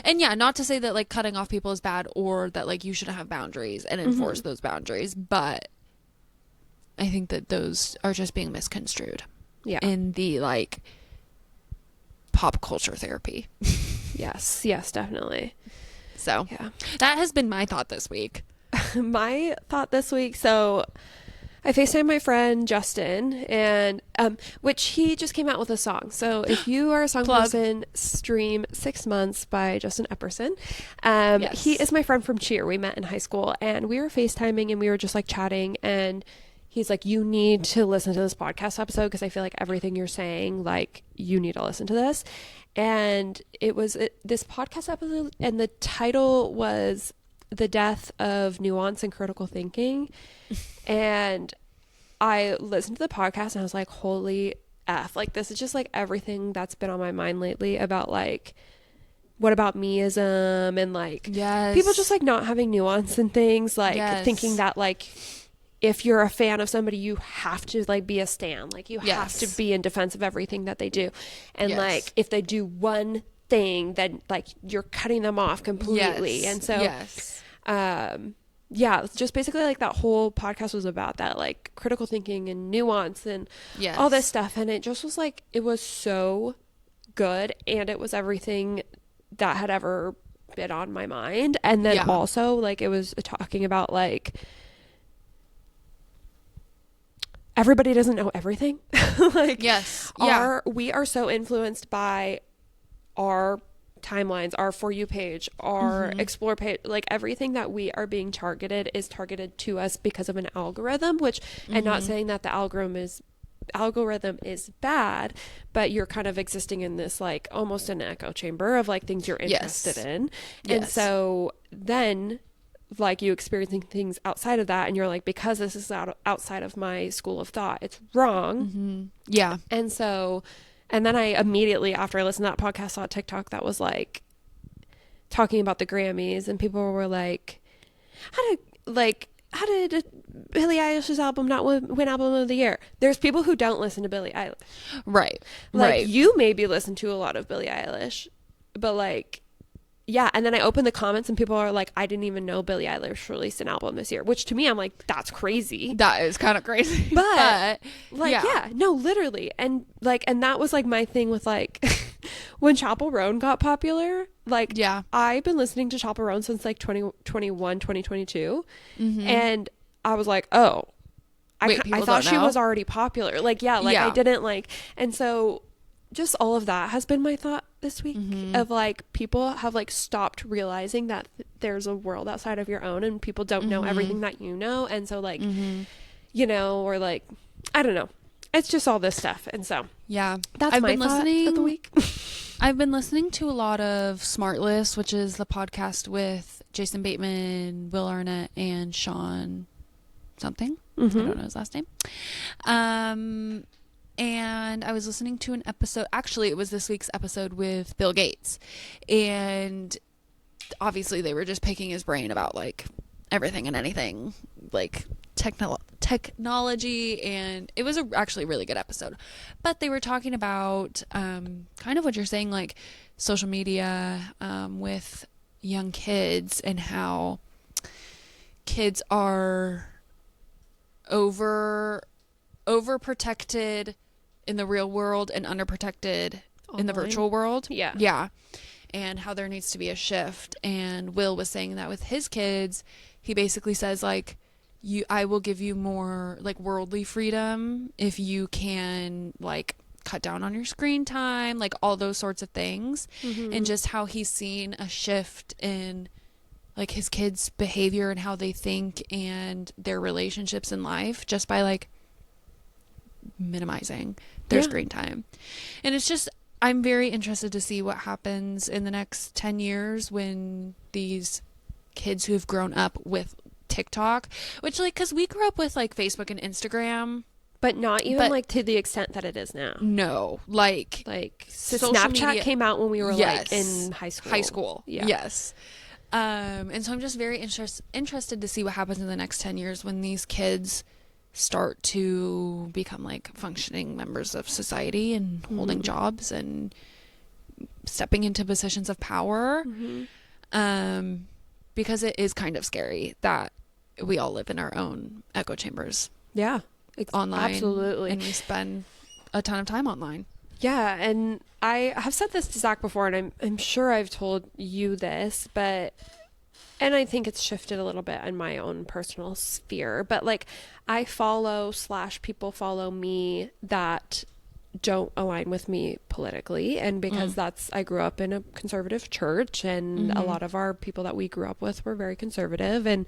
And not to say that like cutting off people is bad, or that like you shouldn't have boundaries and enforce those boundaries, but I think that those are just being misconstrued in the like pop culture therapy. Yes, definitely. So that has been my thought this week. My thought this week. So I FaceTime my friend Justin, and which he just came out with a song. So if you are a song person, stream 6 Months by Justin Epperson. Yes. He is my friend from cheer. We met in high school, and we were FaceTiming, and we were just like chatting, and he's like, you need to listen to this podcast episode because I feel like everything you're saying, like, you need to listen to this. And it was this podcast episode, and the title was The Death of Nuance and Critical Thinking. And I listened to the podcast and I was like, holy F, like, this is just like everything that's been on my mind lately about like, what about meism, and like people just like not having nuance in things, like thinking that like if you're a fan of somebody, you have to like be a stan, like you have to be in defense of everything that they do. And like if they do one thing, then like you're cutting them off completely. And so yeah, just basically like that whole podcast was about that, like critical thinking and nuance and all this stuff. And it just was like, it was so good, and it was everything that had ever been on my mind. And then also like it was talking about like everybody doesn't know everything. Like we are so influenced by our timelines, our For You page, our Explore page, like everything that we are being targeted is targeted to us because of an algorithm, which and not saying that the algorithm is bad, but you're kind of existing in this like almost an echo chamber of like things you're interested in. And so then like you experiencing things outside of that, and you're like, because this is outside of my school of thought, it's wrong. And so, and then I immediately after I listened to that podcast saw a TikTok that was like talking about the Grammys, and people were like, how did Billie Eilish's album not win album of the year? There's people who don't listen to Billie Eilish. Like you maybe listen to a lot of Billie Eilish, but like, yeah. And then I opened the comments and people are like, I didn't even know Billie Eilish released an album this year, which to me, I'm like, that's crazy. That is kind of crazy. But like, no, literally. And like, and that was like my thing with like, when Chappell Roan got popular, like, I've been listening to Chappell Roan since like 2021, 2022. And I was like, oh, I thought she was already popular. Like, I didn't like, and so just all of that has been my thought this week of like, people have like stopped realizing that there's a world outside of your own, and people don't know everything that you know. And so like, you know, or like, I don't know. It's just all this stuff. And so, that's my thought of the week. I've been listening to a lot of Smartless, which is the podcast with Jason Bateman, Will Arnett, and Sean something. I don't know his last name. And I was listening to an episode, actually it was this week's episode with Bill Gates, and obviously they were just picking his brain about like everything and anything, like technology, and it was actually a really good episode. But they were talking about kind of what you're saying, like social media with young kids, and how kids are overprotected in the real world and underprotected in the virtual world. And how there needs to be a shift. And Will was saying that with his kids, he basically says like, I will give you more like worldly freedom if you can like cut down on your screen time, like all those sorts of things. And just how he's seen a shift in like his kids' behavior and how they think and their relationships in life just by like minimizing their screen time. And it's just, I'm very interested to see what happens in the next 10 years when these kids who've grown up with TikTok, which like, because we grew up with like Facebook and Instagram, but not even like to the extent that it is now. No, like Snapchat media came out when we were like in high school. And so I'm just very interested to see what happens in the next 10 years when these kids start to become like functioning members of society and holding jobs and stepping into positions of power. Because it is kind of scary that we all live in our own echo chambers. Online. Absolutely. And we spend a ton of time online. Yeah. And I have said this to Zach before, and I'm sure I've told you this, but And I think it's shifted a little bit in my own personal sphere, but like I follow / people follow me that don't align with me politically, and because I grew up in a conservative church, and a lot of our people that we grew up with were very conservative, and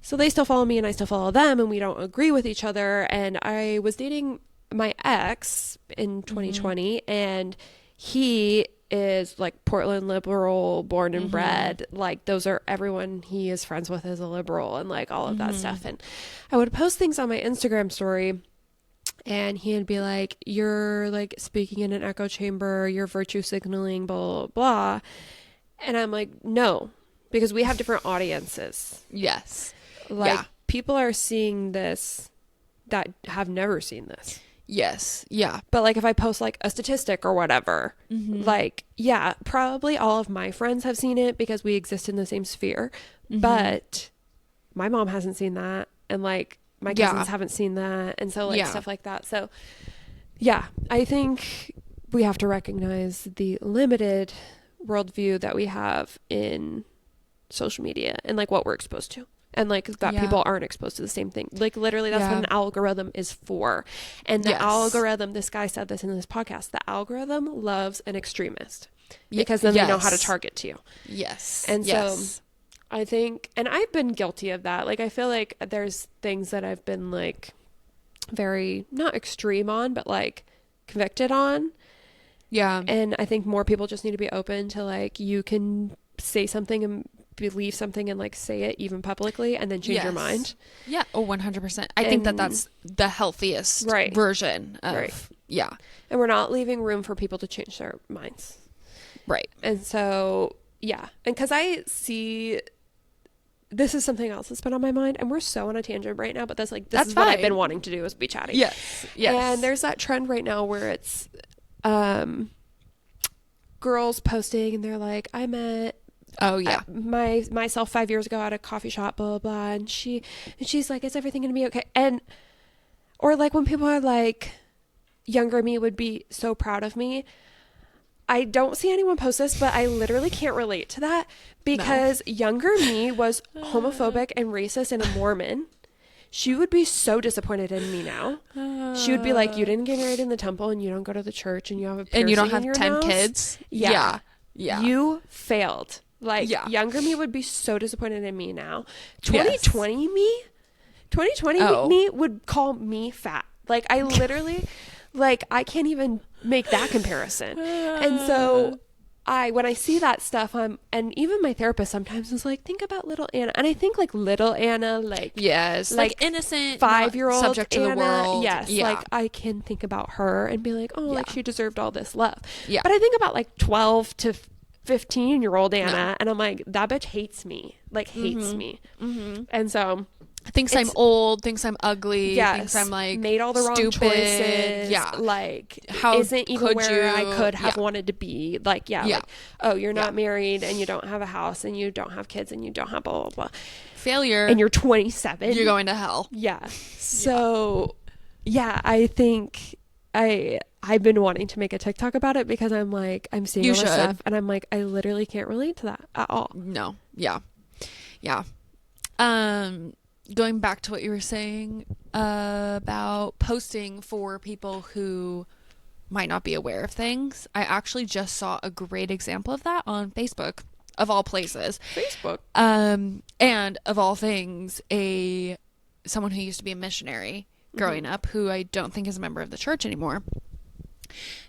so they still follow me and I still follow them, and we don't agree with each other. And I was dating my ex in 2020, and he is like Portland liberal, born and bred. Like those are everyone he is friends with is a liberal, and like all of that stuff. And I would post things on my Instagram story, and he'd be like, you're like speaking in an echo chamber, you're virtue signaling, blah, blah, blah. And I'm like, no, because we have different audiences. Yes. Like people are seeing this that have never seen this. Yes. Yeah. But like if I post like a statistic or whatever, like, yeah, probably all of my friends have seen it because we exist in the same sphere. But my mom hasn't seen that. And like my cousins haven't seen that. And so like stuff like that. So yeah, I think we have to recognize the limited worldview that we have in social media and like what we're exposed to. And like that people aren't exposed to the same thing. Like literally that's what an algorithm is for. And the algorithm, this guy said this in this podcast, the algorithm loves an extremist because then they know how to target to you. Yes. And so I think, and I've been guilty of that. Like I feel like there's things that I've been like very, not extreme on, but like convicted on. Yeah. And I think more people just need to be open to like, you can say something and believe something and like say it even publicly and then change your mind. Yeah. Oh, 100%. I think that's the healthiest version of, And we're not leaving room for people to change their minds. Right. And so, yeah. And cause I see, this is something else that's been on my mind, and we're so on a tangent right now, but that's like, this is what I've been wanting to do is be chatting. Yes. Yes. And there's that trend right now where it's, girls posting and they're like, I met myself 5 years ago at a coffee shop, blah, blah, blah. And she's like, is everything going to be okay? And, or like when people are like, younger me would be so proud of me. I don't see anyone post this, but I literally can't relate to that because younger me was homophobic and racist and a Mormon. She would be so disappointed in me now. She would be like, you didn't get married in the temple and you don't go to the church and you have a piercing and you don't have in your 10 nose. kids. Yeah. Yeah. You failed. Like younger me would be so disappointed in me now. 2020 me would call me fat. Like I literally, like I can't even make that comparison. And so when I see that stuff, and even my therapist sometimes is like, think about little Anna. And I think like little Anna, like, yes, like innocent 5-year-old subject to Anna, the world. yes. Yeah. Like I can think about her and be like, oh, like she deserved all this love. Yeah. But I think about like 12 to 15-year-old Anna, and I'm like, that bitch hates me, like hates me. And so thinks I'm old, thinks I'm ugly, thinks I'm like made all the wrong choices, like how isn't even where I could have yeah. wanted to be, like like, oh, you're not married and you don't have a house and you don't have kids and you don't have blah blah blah, failure, and you're 27, you're going to hell. So I think I've been wanting to make a TikTok about it because I'm like, I'm seeing all this stuff and I'm like, I literally can't relate to that at all. No. Yeah. Going back to what you were saying about posting for people who might not be aware of things, I actually just saw a great example of that on Facebook, of all places. Facebook. And of all things, someone who used to be a missionary growing up, who I don't think is a member of the church anymore.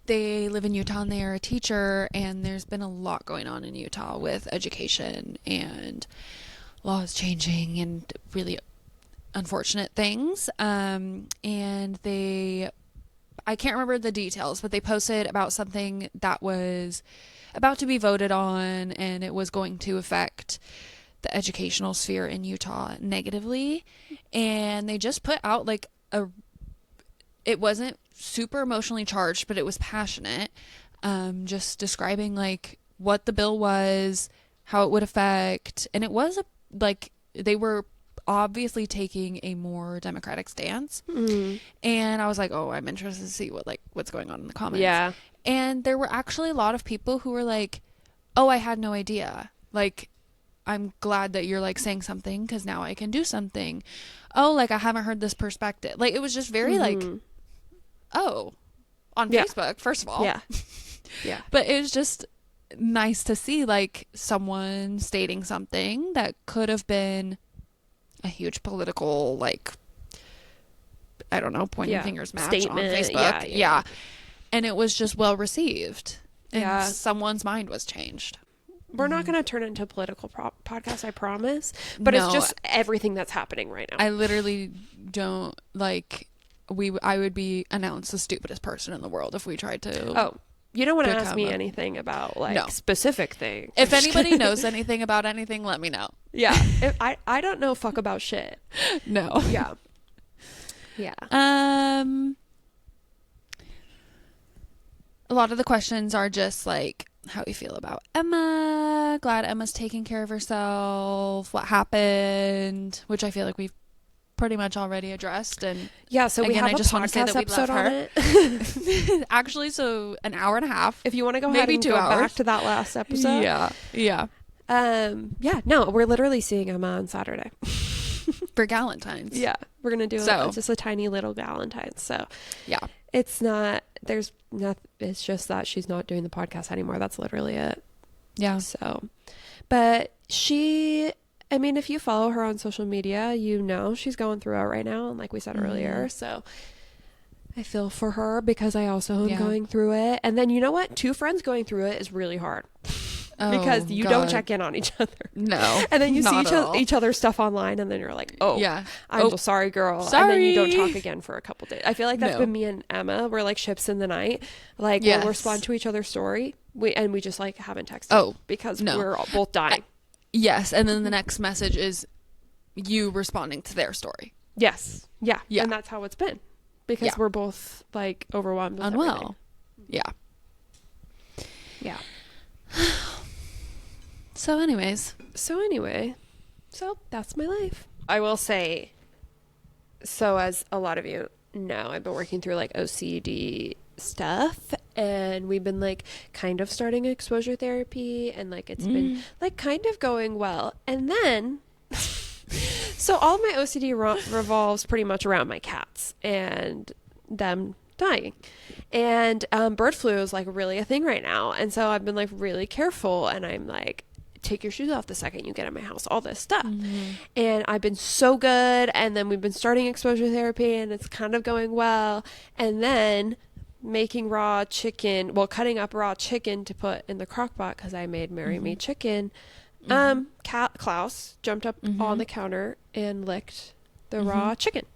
They live in Utah and they are a teacher, and there's been a lot going on in Utah with education and laws changing and really unfortunate things. And I can't remember the details, but they posted about something that was about to be voted on, and it was going to affect the educational sphere in Utah negatively. And they just put out like it wasn't super emotionally charged, but it was passionate, just describing like what the bill was, how it would affect, and it was like they were obviously taking a more democratic stance. And I was like, oh, I'm interested to see what's going on in the comments. And there were actually a lot of people who were like, oh, I had no idea. Like, I'm glad that you're like saying something because now I can do something. Oh, like I haven't heard this perspective. Like it was just very like, oh, on Facebook, first of all. Yeah. Yeah. But it was just nice to see like someone stating something that could have been a huge political, like, I don't know, pointing fingers match statement on Facebook. Yeah. And it was just well received. And someone's mind was changed. We're not going to turn it into a political podcast, I promise. But it's just everything that's happening right now. I literally don't, like, I would be announced the stupidest person in the world if we tried to. Oh, you don't want to ask me anything about, like, specific things. If anybody knows anything about anything, let me know. Yeah. I don't know fuck about shit. No. Yeah. Yeah. A lot of the questions are just like how you feel about Emma. Glad Emma's taking care of herself. What happened? Which I feel like we've pretty much already addressed. And yeah, so again, we have I just want to say that we love her. Actually, so an hour and a half. If you want to go ahead and go back to that last episode. Yeah. Yeah. Yeah. No, we're literally seeing Emma on Saturday. For Galentine's. Yeah. We're going to do just a tiny little Galentine's. So yeah. It's not, it's just that she's not doing the podcast anymore. That's literally it. Yeah. So, but I mean, if you follow her on social media, you know she's going through it right now. And like we said earlier, so I feel for her because I also am going through it. And then you know what? Two friends going through it is really hard. Because you don't check in on each other. No. And then you see each other's stuff online and then you're like, oh, yeah, I'm so sorry, girl. Sorry. And then you don't talk again for a couple days. I feel like that's been me and Emma. We're like ships in the night. Like we'll respond to each other's story. We just like haven't texted because we're both dying. Yes. And then the next message is you responding to their story. Yes. Yeah. And that's how it's been because we're both like overwhelmed with unwell. Everything. Yeah. So that's my life. I will say, so as a lot of you know, I've been working through like OCD stuff and we've been like kind of starting exposure therapy and like it's been like kind of going well. And then, so all of my OCD revolves pretty much around my cats and them dying. And bird flu is like really a thing right now. And so I've been like really careful and I'm like, take your shoes off the second you get in my house, all this stuff. And I've been so good. And then we've been starting exposure therapy and it's kind of going well. And then making cutting up raw chicken to put in the crock pot because I made Marry Me chicken. Klaus jumped up on the counter and licked the raw chicken.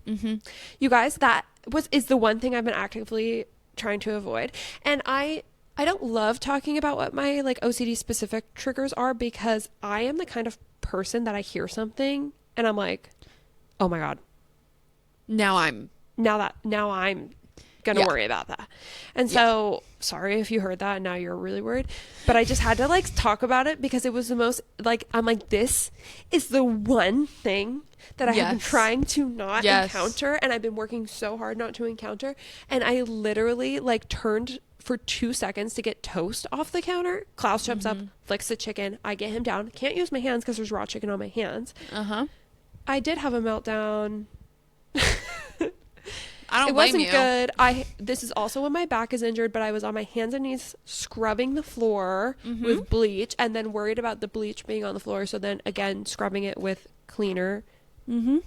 You guys, that is the one thing I've been actively trying to avoid. And I don't love talking about what my like OCD specific triggers are because I am the kind of person that I hear something and I'm like, oh my God. Now I'm going to worry about that. And so sorry if you heard that and now you're really worried, but I just had to like talk about it because it was the most like, I'm like, this is the one thing that I have been trying to not encounter. And I've been working so hard not to encounter. And I literally like turned for 2 seconds to get toast off the counter. Klaus jumps up, flicks the chicken. I get him down. Can't use my hands because there's raw chicken on my hands. I did have a meltdown. I don't it blame wasn't you. good. This is also when my back is injured, but I was on my hands and knees scrubbing the floor with bleach and then worried about the bleach being on the floor. So then again, scrubbing it with cleaner. You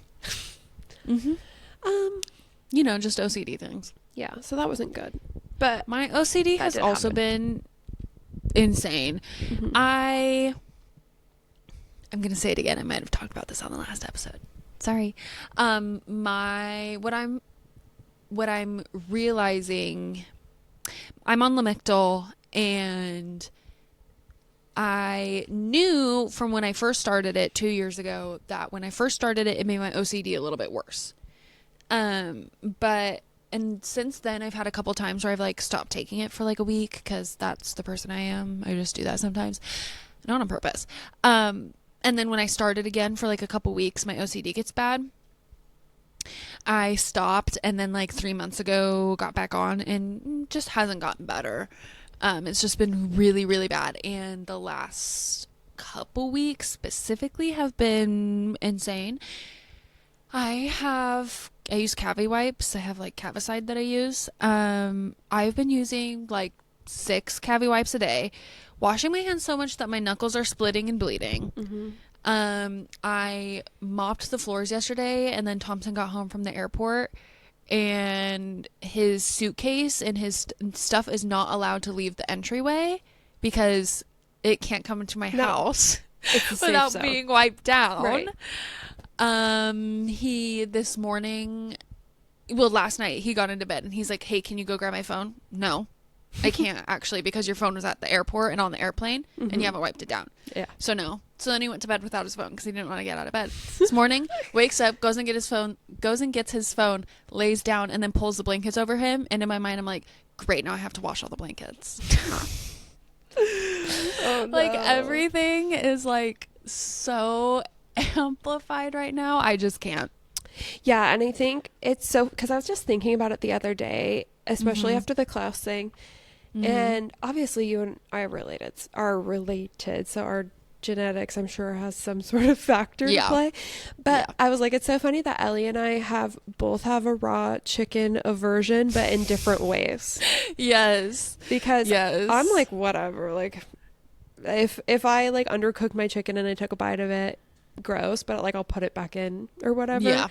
know, just OCD things. Yeah. So that wasn't good. But my OCD has also been insane. I'm going to say it again. I might have talked about this on the last episode. Sorry. What I'm realizing, I'm on Lamictal and I knew from when I first started it 2 years ago that when I first started it, it made my OCD a little bit worse. And since then I've had a couple times where I've like stopped taking it for like a week because that's the person I am. I just do that sometimes, not on purpose. And then when I started again for like a couple weeks, my OCD gets bad. I stopped and then like 3 months ago got back on and just hasn't gotten better. It's just been really, really bad. And the last couple weeks specifically have been insane. I use Cavi wipes. I have like Cavicide that I use. I've been using like 6 Cavi wipes a day, washing my hands so much that my knuckles are splitting and bleeding. I mopped the floors yesterday, and then Thompson got home from the airport, and his suitcase and his stuff is not allowed to leave the entryway because it can't come into my house without being wiped down. Right. Last night he got into bed and he's like, hey, can you go grab my phone? No, I can't actually, because your phone was at the airport and on the airplane and you haven't wiped it down. Yeah. So no. So then he went to bed without his phone because he didn't want to get out of bed. This morning, wakes up, goes and gets his phone, lays down, and then pulls the blankets over him. And in my mind, I'm like, great, now I have to wash all the blankets. Oh, no. Like, everything is like so amplified right now. I just can't. Yeah, and I think it's so, because I was just thinking about it the other day, especially after the Klaus thing. And obviously you and I are related, so our genetics, I'm sure, has some sort of factor to play. But I was like, it's so funny that Ellie and I both have a raw chicken aversion, but in different ways. Yes. Because I'm like, whatever, like if I like undercook my chicken and I took a bite of it, gross, but like I'll put it back in or whatever. I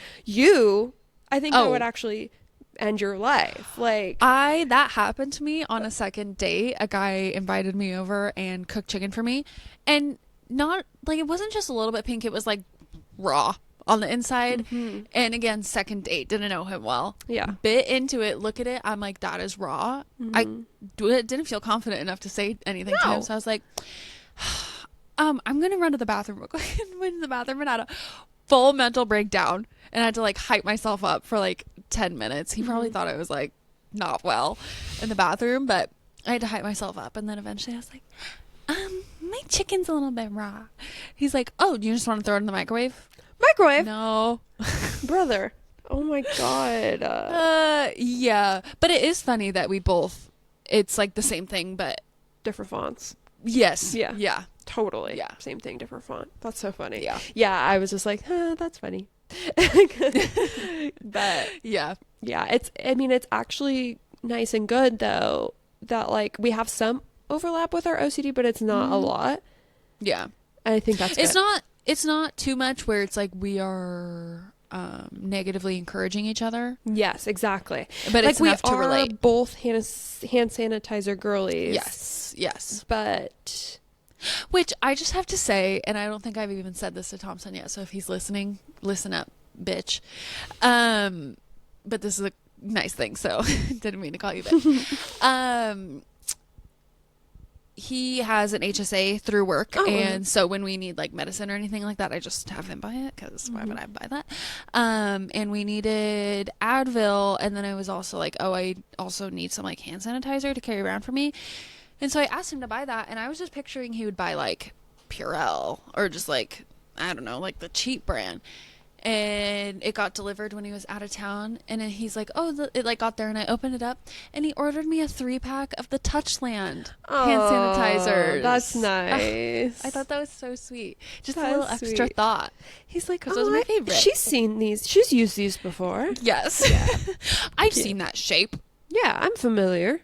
think that would actually end your life. Like, that happened to me on a second date. A guy invited me over and cooked chicken for me, and not like, it wasn't just a little bit pink, it was like raw on the inside. And again, second date, didn't know him well. Bit into it, look at it, I'm like, that is raw. I didn't feel confident enough to say anything to him, so I was like, I'm gonna run to the bathroom real quick. And went to the bathroom and had a full mental breakdown, and I had to like hype myself up for like 10 minutes. He probably thought I was like not well in the bathroom, but I had to hype myself up. And then eventually I was like, my chicken's a little bit raw. He's like, oh, do you just want to throw it in the microwave? No. Brother. Oh my God. Yeah. But it is funny that it's like the same thing, but different fonts. Yes. Yeah. Totally. Yeah. Same thing, different font. That's so funny. Yeah. Yeah. I was just like, that's funny. But yeah. It's actually nice and good though that like we have some overlap with our OCD, but it's not a lot. Yeah. And I think that's good. It's not too much where it's like we are negatively encouraging each other. Yes, exactly. But like, it's enough to relate. We are both hand sanitizer girlies. Yes. But which I just have to say, and I don't think I've even said this to Thompson yet, so if he's listening, listen up, bitch. But this is a nice thing, so didn't mean to call you bitch. He has an HSA through work, and so when we need like medicine or anything like that, I just have him buy it, because why would I buy that? And we needed Advil, and then I was also like, I also need some like hand sanitizer to carry around for me. And so I asked him to buy that, and I was just picturing he would buy like Purell or just like, I don't know, like the cheap brand. And it got delivered when he was out of town, and then he's like, it like got there, and I opened it up, and he ordered me a 3-pack of the Touchland hand sanitizers. That's nice. I thought that was so sweet. Just that a little extra thought. He's like, those are my favorite. She's seen these. She's used these before. Yes. Yeah. I've seen that shape. Yeah, I'm familiar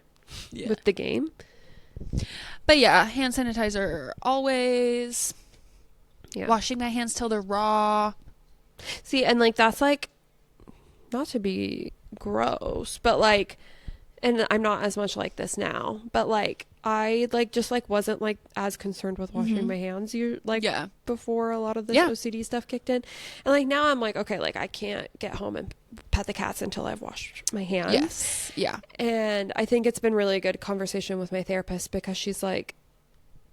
with the game. But yeah, hand sanitizer always. Yeah. Washing my hands till they're raw. See, and like that's like, not to be gross, but like, and I'm not as much like this now, but like I like just like wasn't like as concerned with washing my hands before a lot of this OCD stuff kicked in. And like now I'm like, okay, like I can't get home and pet the cats until I've washed my hands. Yes. Yeah. And I think it's been really a good conversation with my therapist, because she's like,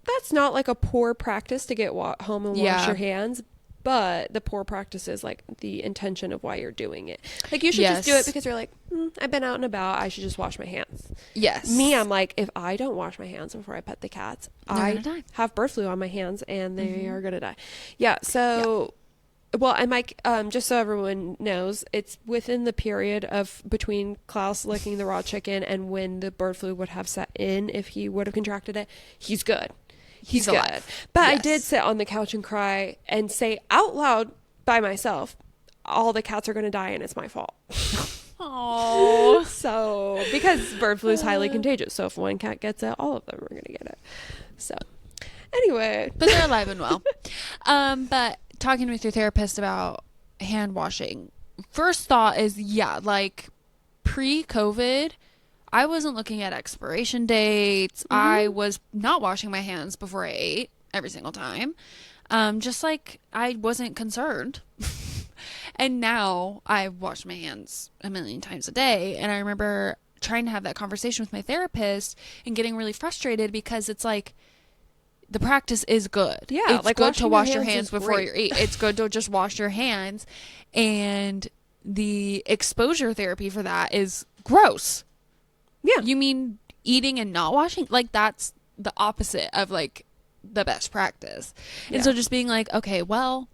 that's not like a poor practice to get home and wash your hands. But the poor practice is like the intention of why you're doing it. Like you should just do it because you're like, I've been out and about, I should just wash my hands. Yes. Me, I'm like, if I don't wash my hands before I pet the cats, I have bird flu on my hands and they are going to die. Yeah. So, well, and Mike, just so everyone knows, it's within the period of between Klaus licking the raw chicken and when the bird flu would have set in if he would have contracted it. He's good. He's good. alive. But I Yes. did sit on the couch and cry and say out loud by myself, all the cats are going to die and it's my fault. Oh. So, because bird flu is highly contagious. So if one cat gets it, all of them are going to get it. So, anyway. But they're alive and well. But talking with your therapist about hand washing, first thought is, yeah, like pre-COVID, I wasn't looking at expiration dates. I was not washing my hands before I ate every single time. Just like I wasn't concerned. And now I wash my hands a million times a day. And I remember trying to have that conversation with my therapist and getting really frustrated because it's like, the practice is good. Yeah, it's like good to wash your hands hands before you eat. It's good to just wash your hands. And the exposure therapy for that is gross. Yeah. You mean eating and not washing? Like, that's the opposite of like the best practice. And so just being like, okay, well,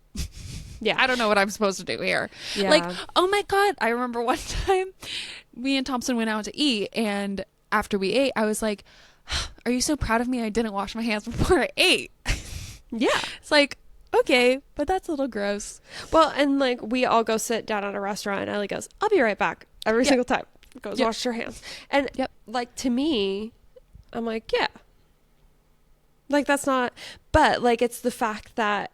Yeah. I don't know what I'm supposed to do here. Yeah. Like, oh my God. I remember one time me and Thompson went out to eat, and after we ate, I was like, are you so proud of me? I didn't wash my hands before I ate. Yeah. It's like, okay, but that's a little gross. Well, and like we all go sit down at a restaurant and Ellie goes, I'll be right back every single time. Goes, wash your hands. And like to me, I'm like, yeah. Like that's not, but like it's the fact that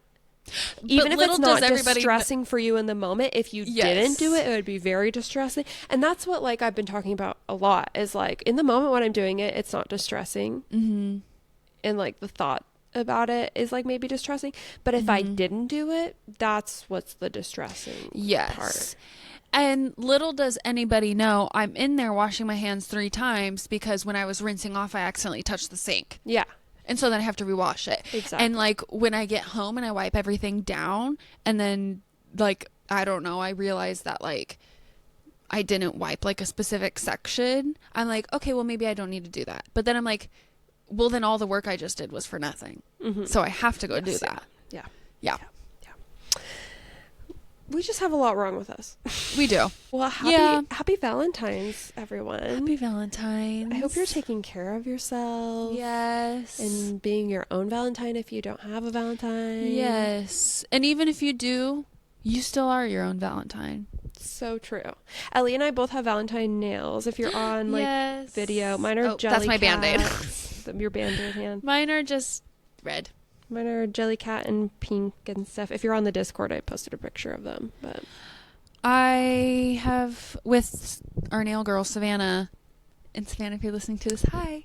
even if it's not distressing for you in the moment, if you didn't do it, it would be very distressing. And that's what like I've been talking about a lot is like in the moment when I'm doing it, it's not distressing. Mm-hmm. And like the thought about it is like maybe distressing. But if I didn't do it, that's what's the distressing part. And little does anybody know, I'm in there washing my hands 3 times because when I was rinsing off, I accidentally touched the sink. Yeah. And so then I have to rewash it. Exactly. And like when I get home and I wipe everything down and then like, I don't know, I realize that like I didn't wipe like a specific section. I'm like, okay, well maybe I don't need to do that. But then I'm like, well then all the work I just did was for nothing. Mm-hmm. So I have to go do that. Yeah. We just have a lot wrong with us. We do. Well, happy Valentine's, everyone. Happy Valentine's. I hope you're taking care of yourself. Yes. And being your own Valentine if you don't have a Valentine. Yes. And even if you do, you still are your own Valentine. So true. Ellie and I both have Valentine nails. If you're on like video, mine are jelly that's my cats. Band-Aid. Your Band-Aid hand. Mine are just red. Mine are jelly cat and pink and stuff. If you're on the Discord, I posted a picture of them. But I have with our nail girl Savannah, and Savannah, if you're listening to this, hi.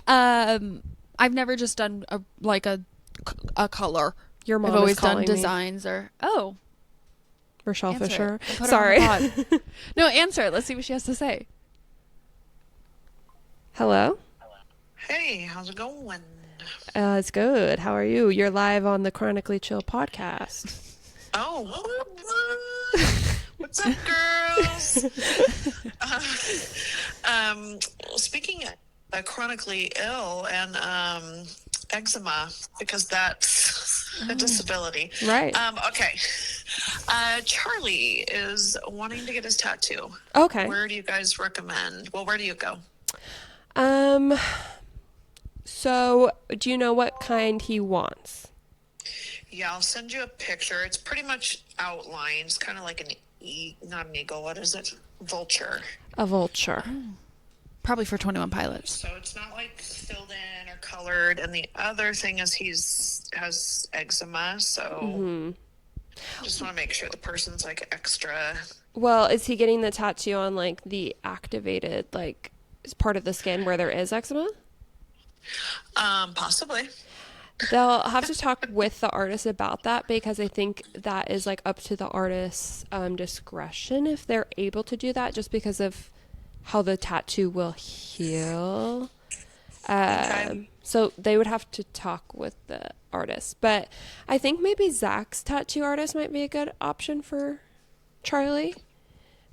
I've never just done a color. Your mom I've always is calling done designs or Rochelle answer Fisher. it. Sorry. No, answer it. Let's see what she has to say. Hello. Hey, how's it going? It's good. How are you? You're live on the Chronically Chill podcast. Oh, what's up, girls? Speaking of chronically ill and eczema, because that's a disability. Right. Okay. Charlie is wanting to get his tattoo. Okay. Where do you guys recommend? Well, where do you go? So do you know what kind he wants? Yeah, I'll send you a picture. It's pretty much outlined. It's kind of like not an eagle. What is it? Vulture. A vulture. Probably for 21 Pilots. So it's not like filled in or colored. And the other thing is has eczema. So just want to make sure the person's like extra. Well, is he getting the tattoo on like the activated like part of the skin where there is eczema? Possibly. They'll have to talk with the artist about that because I think that is like up to the artist's discretion if they're able to do that just because of how the tattoo will heal. Okay. So they would have to talk with the artist. But I think maybe Zach's tattoo artist might be a good option for Charlie.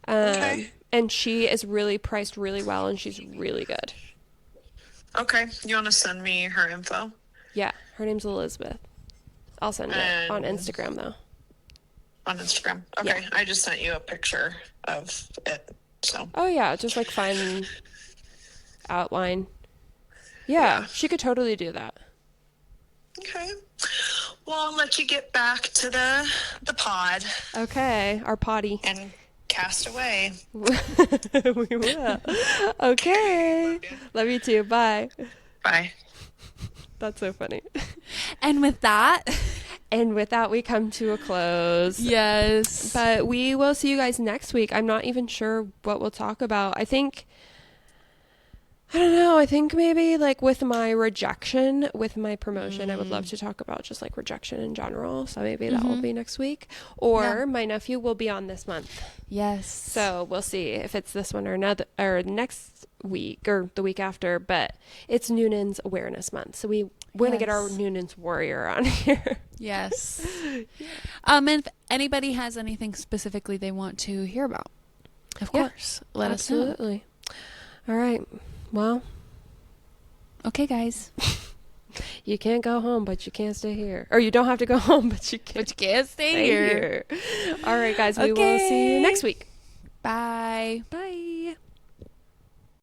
Okay. And she is really priced really well and she's really good. Okay. You want to send me her info? Yeah, her name's Elizabeth. I'll send it on Instagram though. On Instagram. Okay. Yeah. I just sent you a picture of it. So. Oh yeah, just like fine outline. Yeah, she could totally do that. Okay. Well, I'll let you get back to the pod Okay, our potty. and cast away. We will. Okay. Love you too. Bye. Bye. That's so funny. And with that, And with that, we come to a close. yes. But we will see you guys next week. I'm not even sure what we'll talk about. I don't know. I think maybe like with my rejection, with my promotion, I would love to talk about just like rejection in general. So maybe that will be next week. Or my nephew will be on this month. Yes. So we'll see if it's this one or another or next week or the week after. But it's Noonan's Awareness Month. So we're going to get our Noonan's Warrior on here. Yes. And if anybody has anything specifically they want to hear about, of course, let us know. Absolutely. All right. Well, okay, guys. you can't go home, but you can't stay here. Or you don't have to go home, but you can't, Stay here. All right, guys. We will see you next week. Bye. Bye.